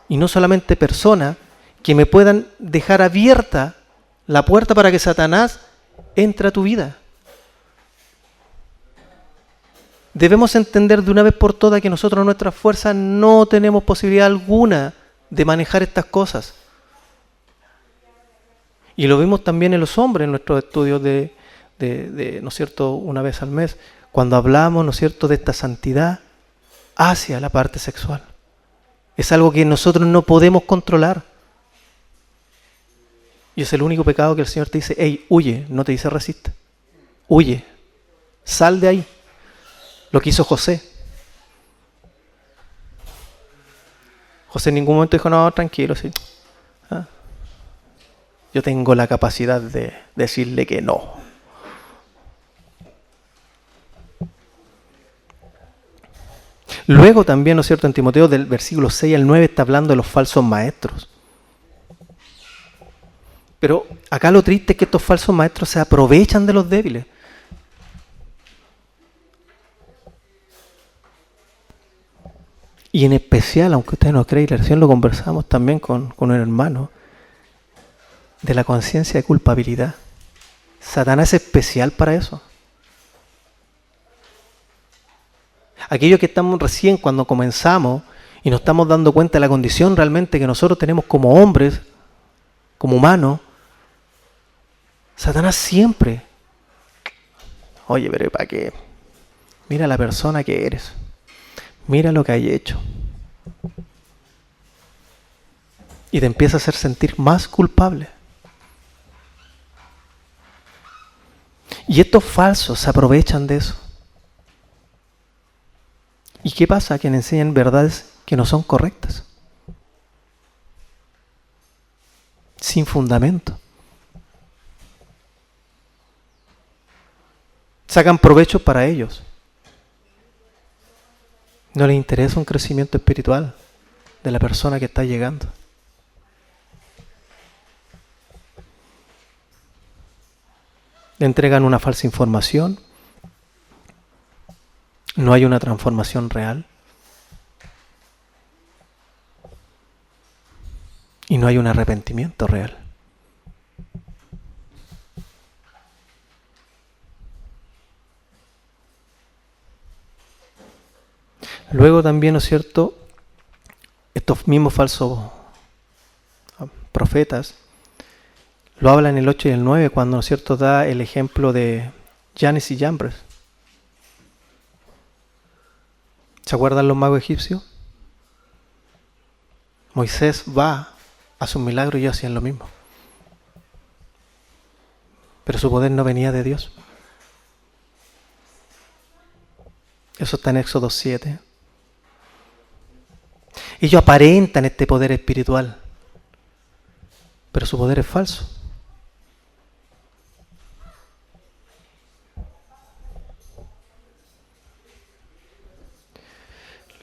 A: y no solamente personas, que me puedan dejar abierta la puerta para que Satanás entre a tu vida. Debemos entender de una vez por todas que nosotros en nuestras fuerzas no tenemos posibilidad alguna de manejar estas cosas. Y lo vimos también en los hombres en nuestros estudios de ¿no es cierto?, una vez al mes, cuando hablamos, ¿no es cierto?, de esta santidad hacia la parte sexual. Es algo que nosotros no podemos controlar. Y es el único pecado que el Señor te dice, hey, huye, no te dice resiste. Huye, sal de ahí. Lo que hizo José. José en ningún momento dijo, no, tranquilo, sí. ¿Ah? Yo tengo la capacidad de decirle que no. Luego también, ¿no es cierto?, en Timoteo del versículo 6 al 9 está hablando de los falsos maestros. Pero acá lo triste es que estos falsos maestros se aprovechan de los débiles. Y en especial, aunque usted no cree, y recién lo conversamos también con un hermano, de la conciencia de culpabilidad. Satanás es especial para eso. Aquellos que estamos recién cuando comenzamos y nos estamos dando cuenta de la condición realmente que nosotros tenemos como hombres, como humanos, Satanás siempre, oye, pero ¿para qué? Mira la persona que eres, mira lo que hay hecho. Y te empieza a hacer sentir más culpable. Y estos falsos se aprovechan de eso. ¿Y qué pasa? Que le enseñan verdades que no son correctas. Sin fundamento. Sacan provecho para ellos. No les interesa un crecimiento espiritual de la persona que está llegando. Le entregan una falsa información. No hay una transformación real. Y no hay un arrepentimiento real. Luego también, ¿no es cierto?, estos mismos falsos profetas lo hablan en el 8 y el 9 cuando, ¿no es cierto?, da el ejemplo de Janes y Jambres. ¿Se acuerdan los magos egipcios? Moisés va, hace un milagro y ellos hacían lo mismo. Pero su poder no venía de Dios. Eso está en Éxodo 7. Ellos aparentan este poder espiritual, pero su poder es falso.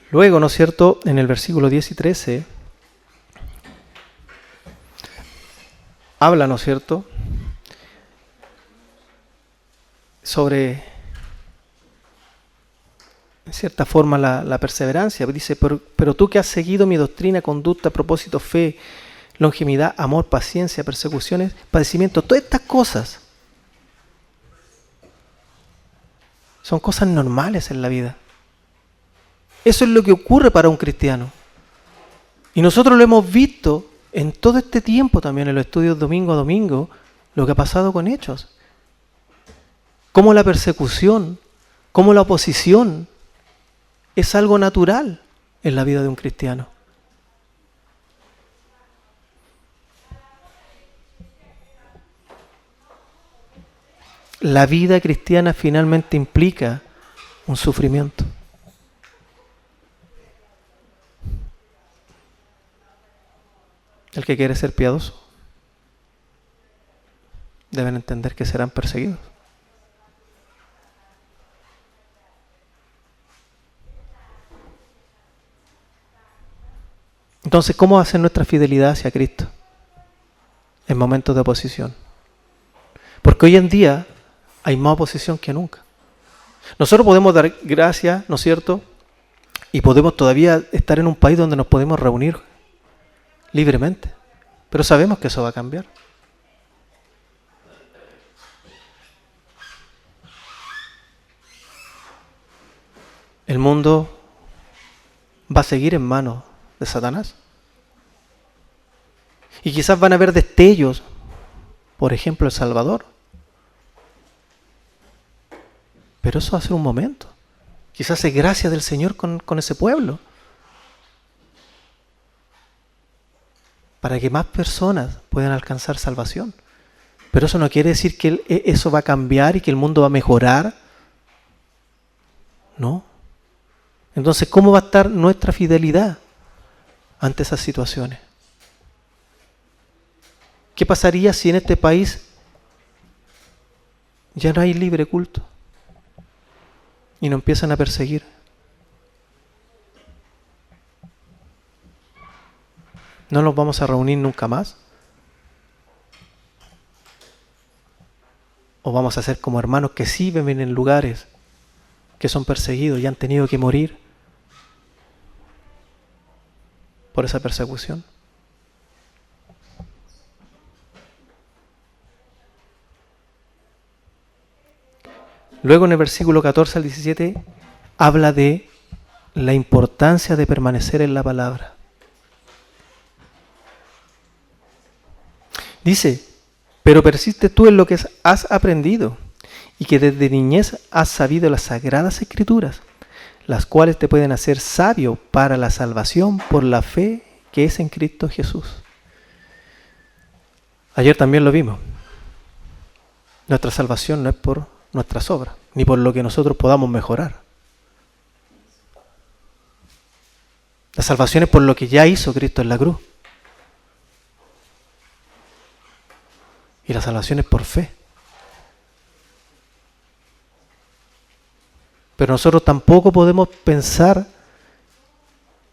A: Luego, ¿no es cierto?, en el versículo 10 y 13, habla, ¿no es cierto?, sobre, en cierta forma, la perseverancia. Dice, pero tú que has seguido mi doctrina, conducta, propósito, fe, longevidad, amor, paciencia, persecuciones, padecimiento, todas estas cosas son cosas normales en la vida. Eso es lo que ocurre para un cristiano. Y nosotros lo hemos visto en todo este tiempo también en los estudios domingo a domingo, lo que ha pasado con Hechos. Cómo la persecución, cómo la oposición es algo natural en la vida de un cristiano. La vida cristiana finalmente implica un sufrimiento. El que quiere ser piadoso deben entender que serán perseguidos. Entonces, ¿cómo hacer nuestra fidelidad hacia Cristo en momentos de oposición? Porque hoy en día hay más oposición que nunca. Nosotros podemos dar gracias, ¿no es cierto?, y podemos todavía estar en un país donde nos podemos reunir libremente, pero sabemos que eso va a cambiar. el mundo va a seguir en manos de Satanás. Y quizás van a haber destellos, por ejemplo, El Salvador. Pero eso va a ser un momento. Quizás es gracia del Señor con ese pueblo. Para que más personas puedan alcanzar salvación. Pero eso no quiere decir que eso va a cambiar y que el mundo va a mejorar. No. Entonces, ¿cómo va a estar nuestra fidelidad ante esas situaciones? ¿Qué pasaría si en este país ya no hay libre culto y nos empiezan a perseguir? ¿No nos vamos a reunir nunca más? ¿O vamos a ser como hermanos que sí viven en lugares que son perseguidos y han tenido que morir por esa persecución? Luego en el versículo 14 al 17 habla de la importancia de permanecer en la palabra. Dice, pero persiste tú en lo que has aprendido y que desde niñez has sabido las sagradas escrituras, las cuales te pueden hacer sabio para la salvación por la fe que es en Cristo Jesús. Ayer también lo vimos. Nuestra salvación no es por nuestras obras, ni por lo que nosotros podamos mejorar. La salvación es por lo que ya hizo Cristo en la cruz. Y la salvación es por fe. Pero nosotros tampoco podemos pensar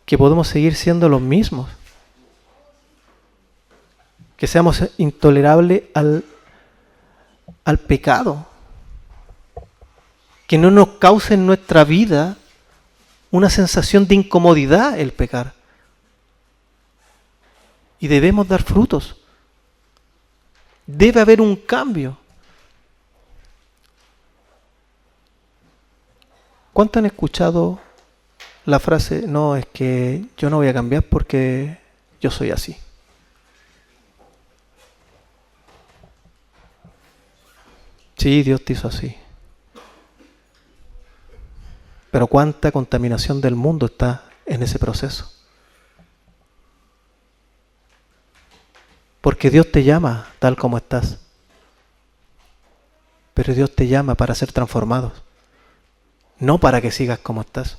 A: que podemos seguir siendo los mismos. Que seamos intolerables al pecado. Que no nos cause en nuestra vida una sensación de incomodidad el pecar. Y debemos dar frutos. Debe haber un cambio. ¿Cuánto han escuchado la frase, no, es que yo no voy a cambiar porque yo soy así? Sí, Dios te hizo así. Pero cuánta contaminación del mundo está en ese proceso. Porque Dios te llama tal como estás. Pero Dios te llama para ser transformados. No para que sigas como estás.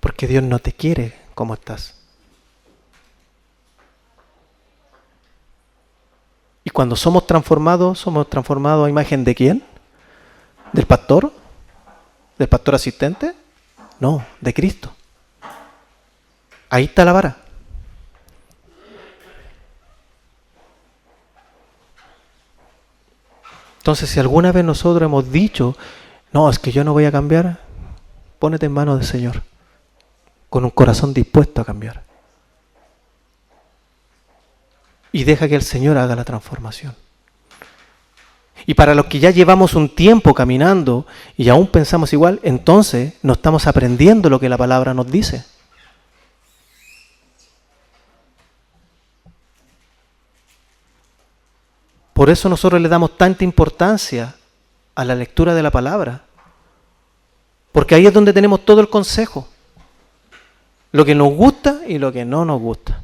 A: Porque Dios no te quiere como estás. Y cuando somos transformados a imagen de ¿quién? ¿Del pastor? ¿Del pastor asistente? No, de Cristo. Ahí está la vara. Entonces, si alguna vez nosotros hemos dicho, no, es que yo no voy a cambiar, pónete en manos del Señor, con un corazón dispuesto a cambiar. Y deja que el Señor haga la transformación. Y para los que ya llevamos un tiempo caminando y aún pensamos igual, entonces no estamos aprendiendo lo que la palabra nos dice. Por eso nosotros le damos tanta importancia a la lectura de la palabra. Porque ahí es donde tenemos todo el consejo. Lo que nos gusta y lo que no nos gusta.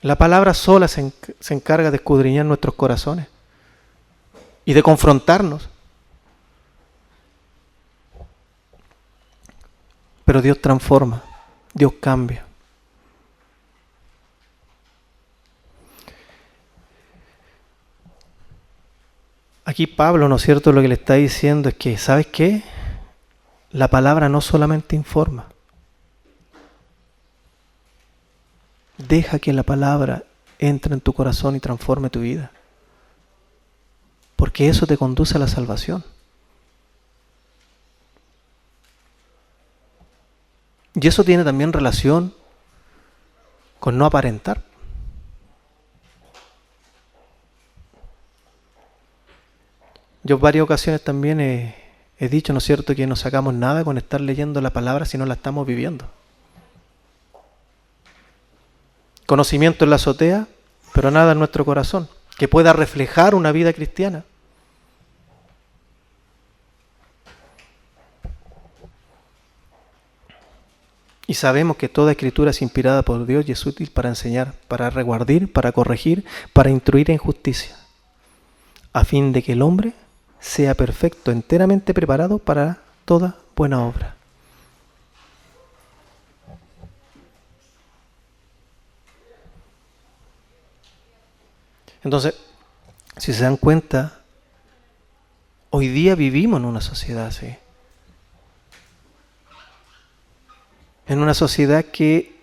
A: La palabra sola se encarga de escudriñar nuestros corazones y de confrontarnos. Pero Dios transforma, Dios cambia. Aquí Pablo, ¿no es cierto?, lo que le está diciendo es que, ¿sabes qué? La palabra no solamente informa. Deja que la palabra entre en tu corazón y transforme tu vida. Porque eso te conduce a la salvación. Y eso tiene también relación con no aparentar. Yo en varias ocasiones también he dicho, ¿no es cierto?, que no sacamos nada con estar leyendo la palabra si no la estamos viviendo. Conocimiento en la azotea, pero nada en nuestro corazón, que pueda reflejar una vida cristiana. Y sabemos que toda escritura es inspirada por Dios y es útil para enseñar, para reguardir, para corregir, para instruir en justicia, a fin de que el hombre sea perfecto, enteramente preparado para toda buena obra. Entonces, si se dan cuenta, hoy día vivimos en una sociedad así. En una sociedad que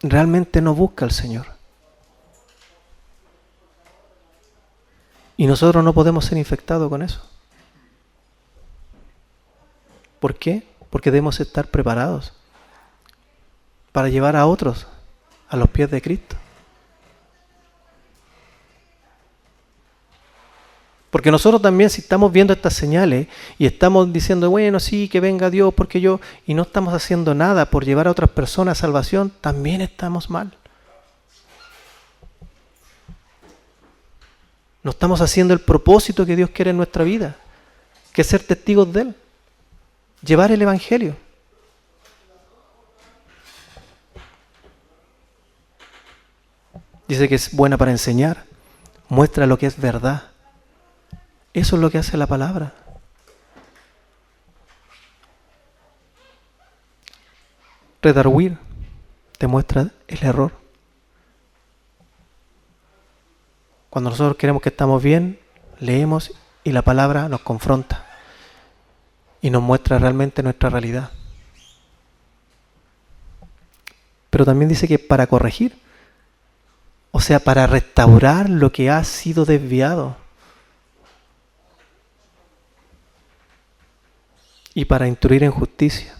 A: realmente no busca al Señor. Y nosotros no podemos ser infectados con eso. ¿Por qué? Porque debemos estar preparados para llevar a otros a los pies de Cristo. Porque nosotros también, si estamos viendo estas señales y estamos diciendo, bueno, sí, que venga Dios porque yo, y no estamos haciendo nada por llevar a otras personas a salvación, también estamos mal. No estamos haciendo el propósito que Dios quiere en nuestra vida, que es ser testigos de Él, llevar el Evangelio. Dice que es buena para enseñar, muestra lo que es verdad. Eso es lo que hace la palabra. Redarguir te muestra el error. Cuando nosotros queremos que estamos bien, leemos y la palabra nos confronta y nos muestra realmente nuestra realidad. Pero también dice que para corregir, o sea, para restaurar lo que ha sido desviado. Y para instruir en justicia,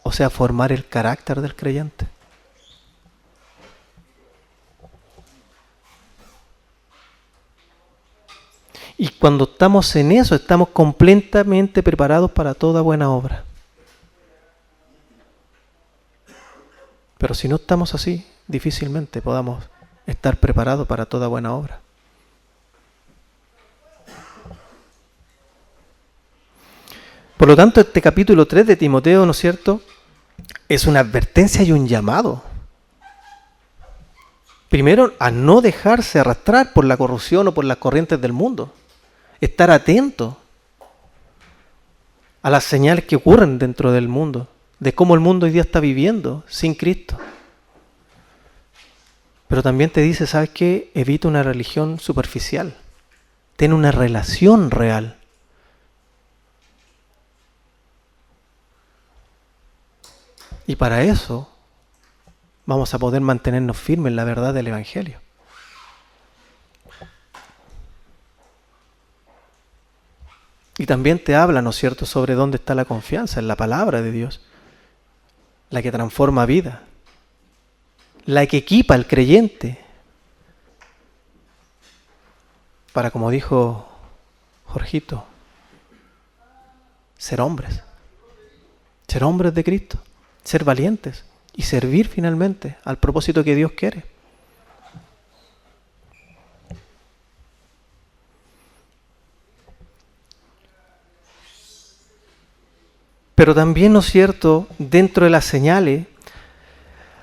A: o sea, formar el carácter del creyente. Y cuando estamos en eso, estamos completamente preparados para toda buena obra. Pero si no estamos así, difícilmente podamos estar preparados para toda buena obra. Por lo tanto, este capítulo 3 de Timoteo, ¿no es cierto?, es una advertencia y un llamado. Primero, a no dejarse arrastrar por la corrupción o por las corrientes del mundo. Estar atento a las señales que ocurren dentro del mundo, de cómo el mundo hoy día está viviendo sin Cristo. Pero también te dice, ¿sabes qué? Evita una religión superficial. Ten una relación real. Y para eso vamos a poder mantenernos firmes en la verdad del Evangelio. Y también te habla, ¿no es cierto?, sobre dónde está la confianza, en la palabra de Dios, la que transforma vida, la que equipa al creyente para, como dijo Jorgito, ser hombres de Cristo, ser valientes y servir finalmente al propósito que Dios quiere. Pero también, ¿no es cierto?, dentro de las señales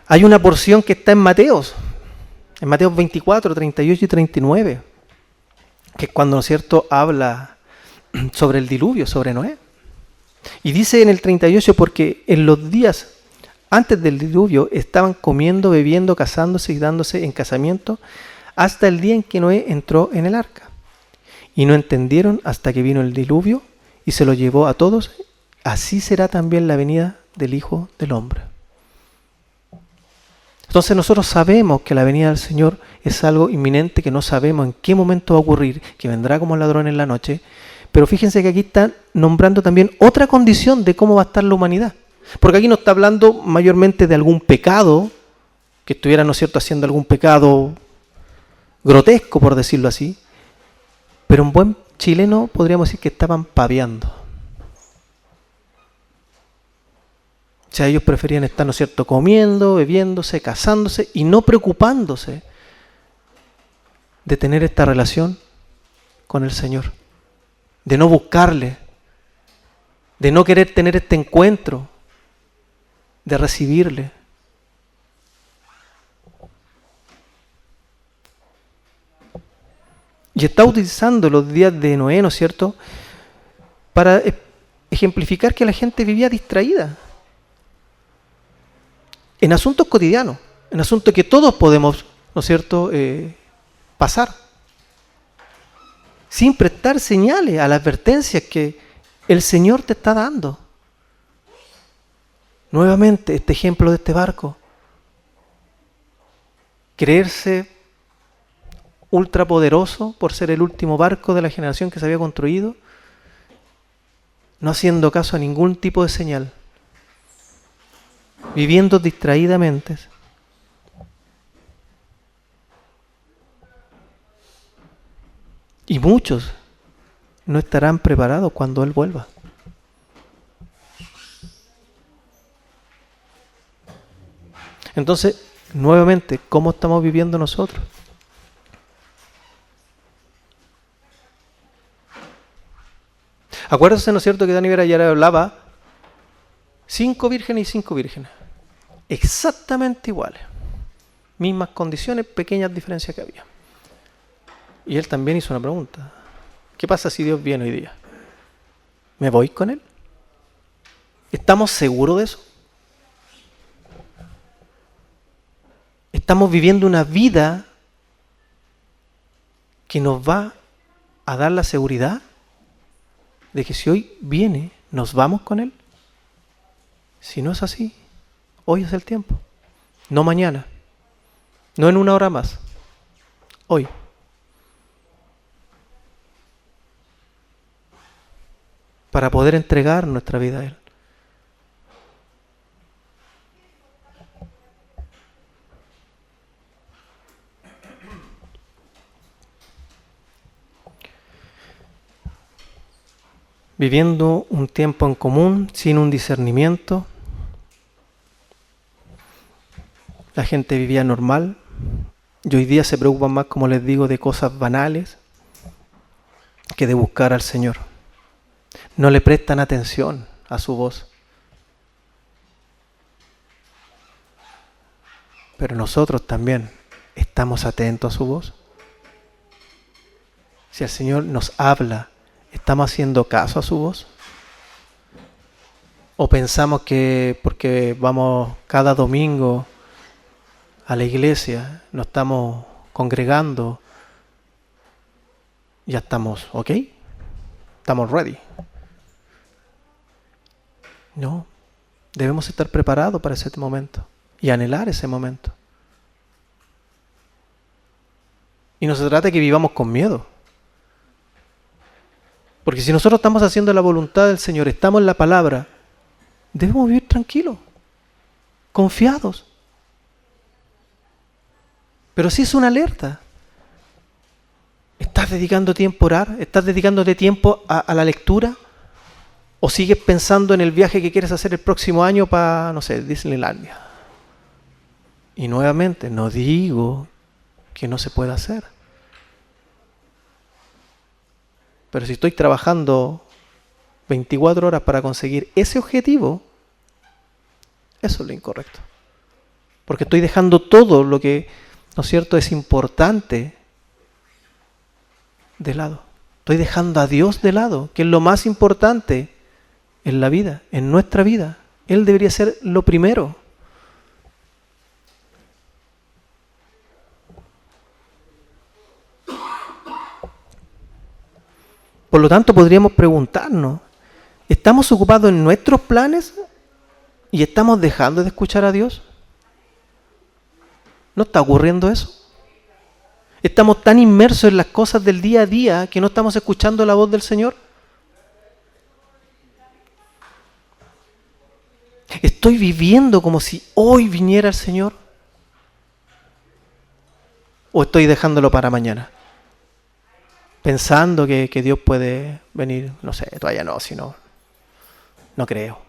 A: hay una porción que está en Mateos 24, 38 y 39, que es cuando, ¿no es cierto?, habla sobre el diluvio, sobre Noé. Y dice en el 38, porque en los días antes del diluvio estaban comiendo, bebiendo, casándose y dándose en casamiento hasta el día en que Noé entró en el arca. Y no entendieron hasta que vino el diluvio y se lo llevó a todos. Así será también la venida del Hijo del Hombre. Entonces nosotros sabemos que la venida del Señor es algo inminente, que no sabemos en qué momento va a ocurrir, que vendrá como ladrón en la noche. Pero fíjense que aquí está nombrando también otra condición de cómo va a estar la humanidad. Porque aquí no está hablando mayormente de algún pecado, que estuvieran, ¿no es cierto?, haciendo algún pecado grotesco, por decirlo así, pero un buen chileno podríamos decir que estaban paviando. O sea, ellos preferían estar, ¿no es cierto?, comiendo, bebiéndose, casándose y no preocupándose de tener esta relación con el Señor, de no buscarle, de no querer tener este encuentro, de recibirle. Y está utilizando los días de Noé, ¿no es cierto?, para ejemplificar que la gente vivía distraída en asuntos cotidianos, en asuntos que todos podemos, ¿no es cierto?, pasar, sin prestar señales a las advertencias que el Señor te está dando. Nuevamente, este ejemplo de este barco. Creerse ultrapoderoso por ser el último barco de la generación que se había construido, no haciendo caso a ningún tipo de señal, viviendo distraídamente. Y muchos no estarán preparados cuando Él vuelva. Entonces, nuevamente, ¿cómo estamos viviendo nosotros? Acuérdense, ¿no es cierto?, que Dani Vera ya hablaba 5 vírgenes y 5 vírgenes. Exactamente iguales. Mismas condiciones, pequeñas diferencias que había. Y él también hizo una pregunta. ¿Qué pasa si Dios viene hoy día? ¿Me voy con Él? ¿Estamos seguros de eso? ¿Estamos viviendo una vida que nos va a dar la seguridad de que si hoy viene, nos vamos con Él? Si no es así, hoy es el tiempo. No mañana. No en una hora más. Hoy. Para poder entregar nuestra vida a Él. Viviendo un tiempo en común, sin un discernimiento. La gente vivía normal. Y hoy día se preocupan más, como les digo, de cosas banales que de buscar al Señor. No le prestan atención a su voz. Pero nosotros también estamos atentos a su voz. Si el Señor nos habla, ¿estamos haciendo caso a su voz? ¿O pensamos que porque vamos cada domingo a la iglesia, nos estamos congregando, ya estamos, ¿ok? Estamos ready? No, debemos estar preparados para ese momento y anhelar ese momento. Y no se trata de que vivamos con miedo. Porque si nosotros estamos haciendo la voluntad del Señor, estamos en la palabra, debemos vivir tranquilos, confiados. Pero sí es una alerta. ¿Estás dedicando tiempo a orar? ¿Estás dedicándote tiempo a la lectura? ¿O sigues pensando en el viaje que quieres hacer el próximo año para, no sé, Disneylandia? Y nuevamente, no digo que no se pueda hacer. Pero si estoy trabajando 24 horas para conseguir ese objetivo, eso es lo incorrecto. Porque estoy dejando todo lo que, ¿no es cierto?, es importante de lado. Estoy dejando a Dios de lado, que es lo más importante en la vida, en nuestra vida. Él debería ser lo primero. Por lo tanto, podríamos preguntarnos, ¿estamos ocupados en nuestros planes y estamos dejando de escuchar a Dios? ¿No está ocurriendo eso? ¿Estamos tan inmersos en las cosas del día a día que no estamos escuchando la voz del Señor? ¿Estoy viviendo como si hoy viniera el Señor? ¿O estoy dejándolo para mañana? Pensando que Dios puede venir, no sé, todavía no, si no, no creo.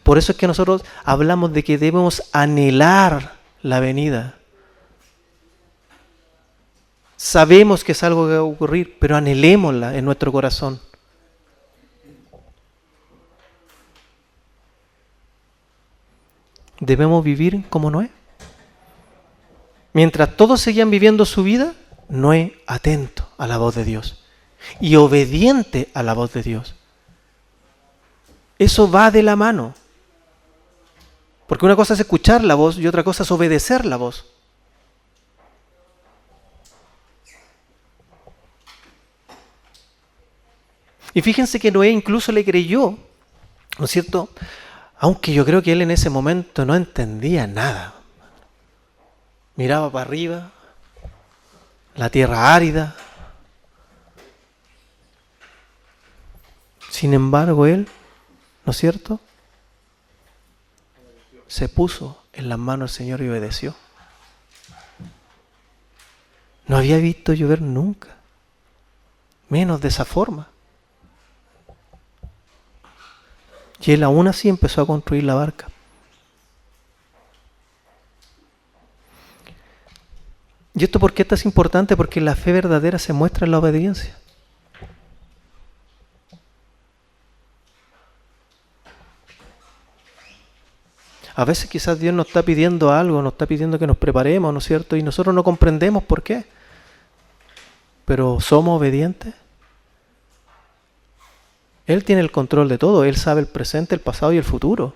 A: Por eso es que nosotros hablamos de que debemos anhelar la venida. Sabemos que es algo que va a ocurrir, pero anhelémosla en nuestro corazón. Debemos vivir como Noé. Mientras todos seguían viviendo su vida, Noé atento a la voz de Dios y obediente a la voz de Dios. Eso va de la mano. Porque una cosa es escuchar la voz y otra cosa es obedecer la voz. Y fíjense que Noé incluso le creyó, ¿no es cierto? Aunque yo creo que él en ese momento no entendía nada. Miraba para arriba, la tierra árida. Sin embargo, él, ¿no es cierto?, se puso en las manos del Señor y obedeció. No había visto llover nunca, menos de esa forma. Y él aún así empezó a construir la barca. ¿Y esto por qué es importante? Porque la fe verdadera se muestra en la obediencia. A veces quizás Dios nos está pidiendo algo, nos está pidiendo que nos preparemos, ¿no es cierto? Y nosotros no comprendemos por qué. Pero ¿somos obedientes? Él tiene el control de todo. Él sabe el presente, el pasado y el futuro.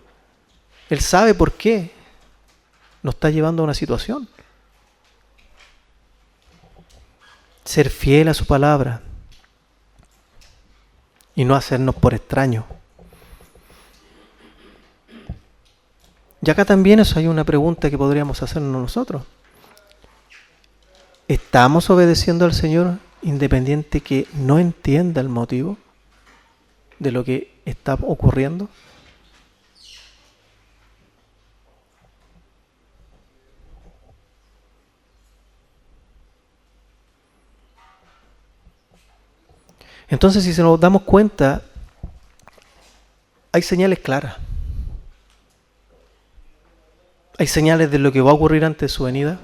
A: Él sabe por qué nos está llevando a una situación. Ser fiel a su palabra y no hacernos por extraños. Y acá también eso hay una pregunta que podríamos hacernos nosotros. ¿Estamos obedeciendo al Señor independiente que no entienda el motivo de lo que está ocurriendo? Entonces, si nos damos cuenta, hay señales claras. Hay señales de lo que va a ocurrir antes de su venida.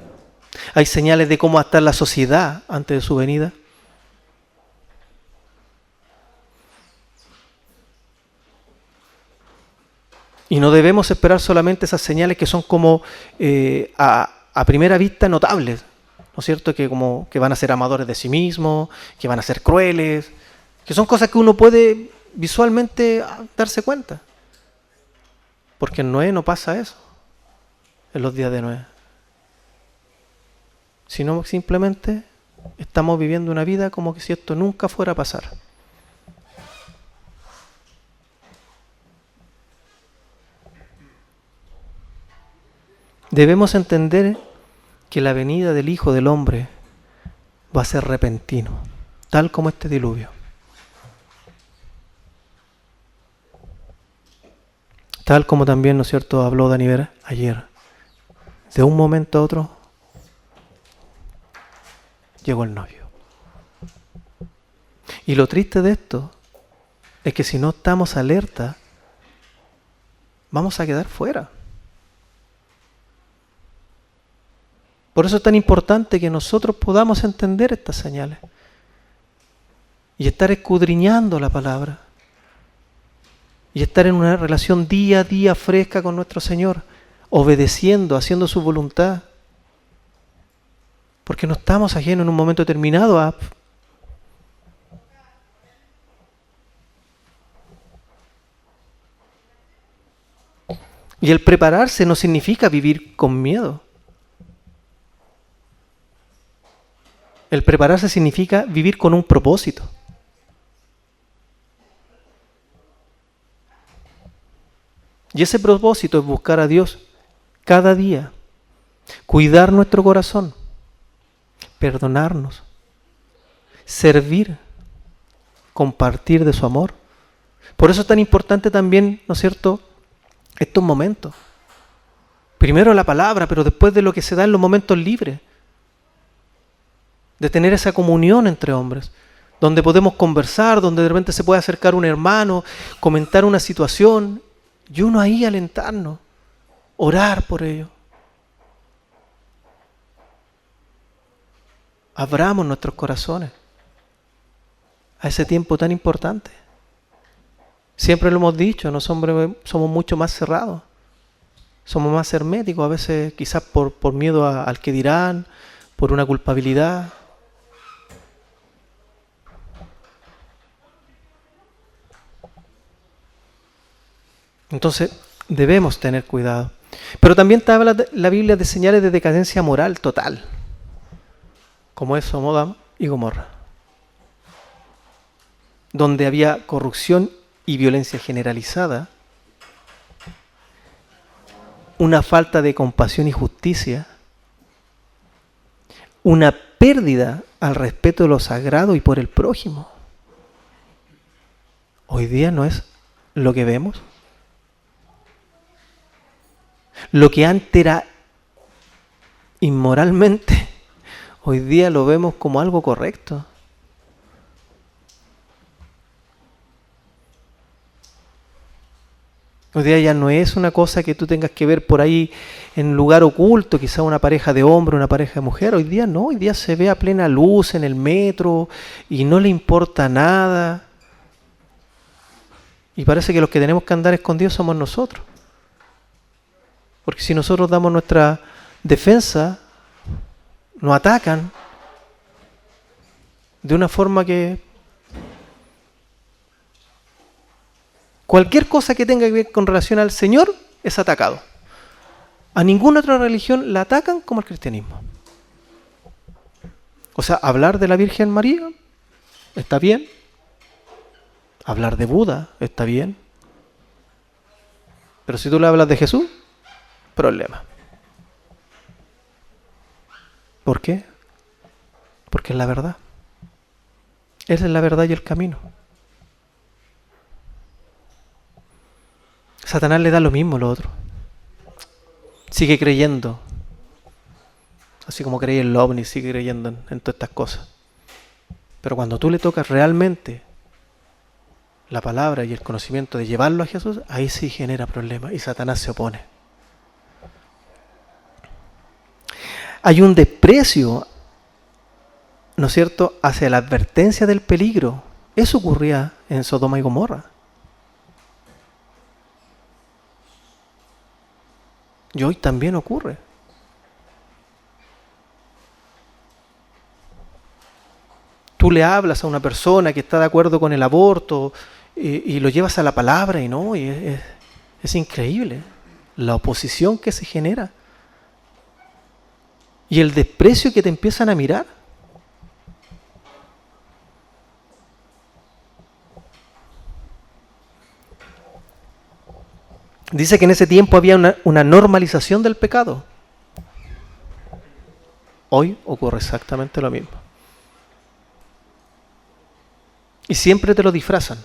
A: Hay señales de cómo va a estar la sociedad antes de su venida. Y no debemos esperar solamente esas señales que son como a primera vista notables, ¿no es cierto? Que van a ser amadores de sí mismos, que van a ser crueles, que son cosas que uno puede visualmente darse cuenta. Porque en Noé no pasa eso, en los días de Noé. Sino simplemente estamos viviendo una vida como que si esto nunca fuera a pasar. Debemos entender que la venida del Hijo del Hombre va a ser repentino, tal como este diluvio. Tal como también, ¿no es cierto?, habló Daniel ayer. De un momento a otro llegó el novio. Y lo triste de esto es que si no estamos alerta, vamos a quedar fuera. Por eso es tan importante que nosotros podamos entender estas señales y estar escudriñando la palabra y estar en una relación día a día fresca con nuestro Señor, obedeciendo, haciendo su voluntad, porque no estamos ajenos en un momento determinado a... Y el prepararse no significa vivir con miedo. El prepararse significa vivir con un propósito. Y ese propósito es buscar a Dios cada día, cuidar nuestro corazón, perdonarnos, servir, compartir de su amor. Por eso es tan importante también, ¿no es cierto?, estos momentos. Primero la palabra, pero después de lo que se da en los momentos libres. De tener esa comunión entre hombres, donde podemos conversar, donde de repente se puede acercar un hermano, comentar una situación, y uno ahí alentarnos, orar por ello. Abramos nuestros corazones a ese tiempo tan importante. Siempre lo hemos dicho, los hombres somos mucho más cerrados, somos más herméticos, a veces quizás por miedo al que dirán, por una culpabilidad. Entonces debemos tener cuidado. Pero también te habla la Biblia de señales de decadencia moral total, como es Sodoma y Gomorra, donde había corrupción y violencia generalizada, una falta de compasión y justicia, una pérdida al respeto de lo sagrado y por el prójimo. Hoy día no es lo que vemos. Lo que antes era inmoralmente, hoy día lo vemos como algo correcto. Hoy día ya no es una cosa que tú tengas que ver por ahí en un lugar oculto, quizá una pareja de hombre, una pareja de mujer. Hoy día no, hoy día se ve a plena luz en el metro y no le importa nada. Y parece que los que tenemos que andar escondidos somos nosotros. Porque si nosotros damos nuestra defensa, nos atacan de una forma que cualquier cosa que tenga que ver con relación al Señor es atacado. A ninguna otra religión la atacan como al cristianismo. O sea, hablar de la Virgen María está bien. Hablar de Buda está bien. Pero si tú le hablas de Jesús, problema. ¿Por qué? Porque es la verdad. Esa es la verdad y el camino. Satanás le da lo mismo a lo otro. Sigue creyendo. Así como creía en los ovnis, sigue creyendo en todas estas cosas. Pero cuando tú le tocas realmente la palabra y el conocimiento de llevarlo a Jesús, ahí sí genera problemas y Satanás se opone. Hay un desprecio, ¿no es cierto?, hacia la advertencia del peligro. Eso ocurría en Sodoma y Gomorra. Y hoy también ocurre. Tú le hablas a una persona que está de acuerdo con el aborto y lo llevas a la palabra y no, y es increíble la oposición que se genera y el desprecio que te empiezan a mirar. Dice que en ese tiempo había una normalización del pecado. Hoy ocurre exactamente lo mismo. Y siempre te lo disfrazan.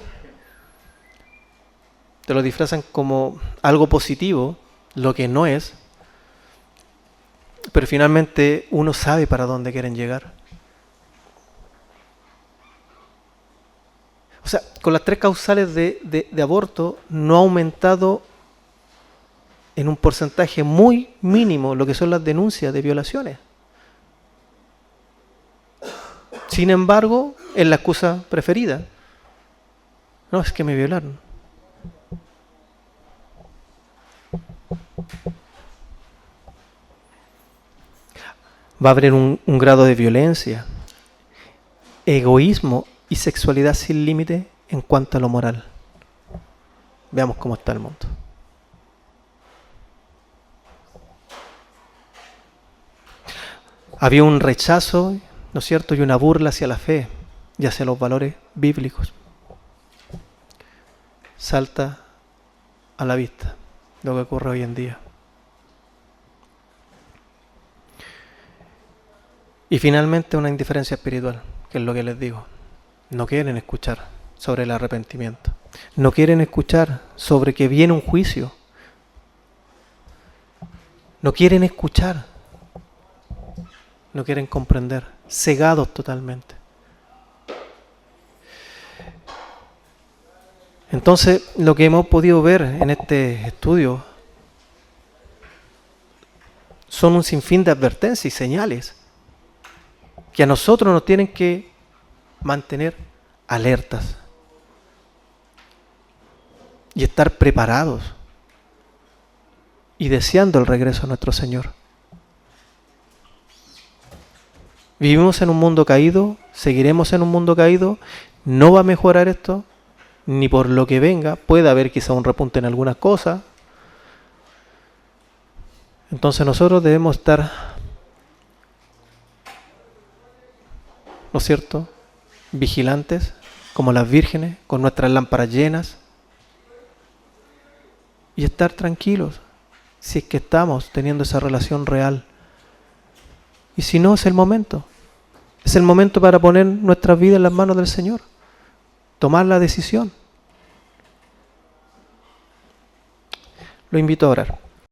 A: Te lo disfrazan como algo positivo, lo que no es. Pero finalmente uno sabe para dónde quieren llegar. O sea, con las 3 causales de aborto no ha aumentado en un porcentaje muy mínimo lo que son las denuncias de violaciones. Sin embargo, es la excusa preferida. No, es que me violaron. Va a haber un grado de violencia, egoísmo y sexualidad sin límite en cuanto a lo moral. Veamos cómo está el mundo. Había un rechazo, ¿no es cierto?, y una burla hacia la fe y hacia los valores bíblicos. Salta a la vista lo que ocurre hoy en día. Y finalmente una indiferencia espiritual, que es lo que les digo. No quieren escuchar sobre el arrepentimiento. No quieren escuchar sobre que viene un juicio. No quieren escuchar. No quieren comprender. Cegados totalmente. Entonces, lo que hemos podido ver en este estudio son un sinfín de advertencias y señales que a nosotros nos tienen que mantener alertas y estar preparados y deseando el regreso a nuestro Señor. Vivimos en un mundo caído, seguiremos en un mundo caído, no va a mejorar esto, ni por lo que venga. Puede haber quizá un repunte en algunas cosas. Entonces nosotros debemos estar, ¿no es cierto?, vigilantes, como las vírgenes, con nuestras lámparas llenas, y estar tranquilos, si es que estamos teniendo esa relación real. Y si no, es el momento. Es el momento para poner nuestras vidas en las manos del Señor. Tomar la decisión. Lo invito a orar.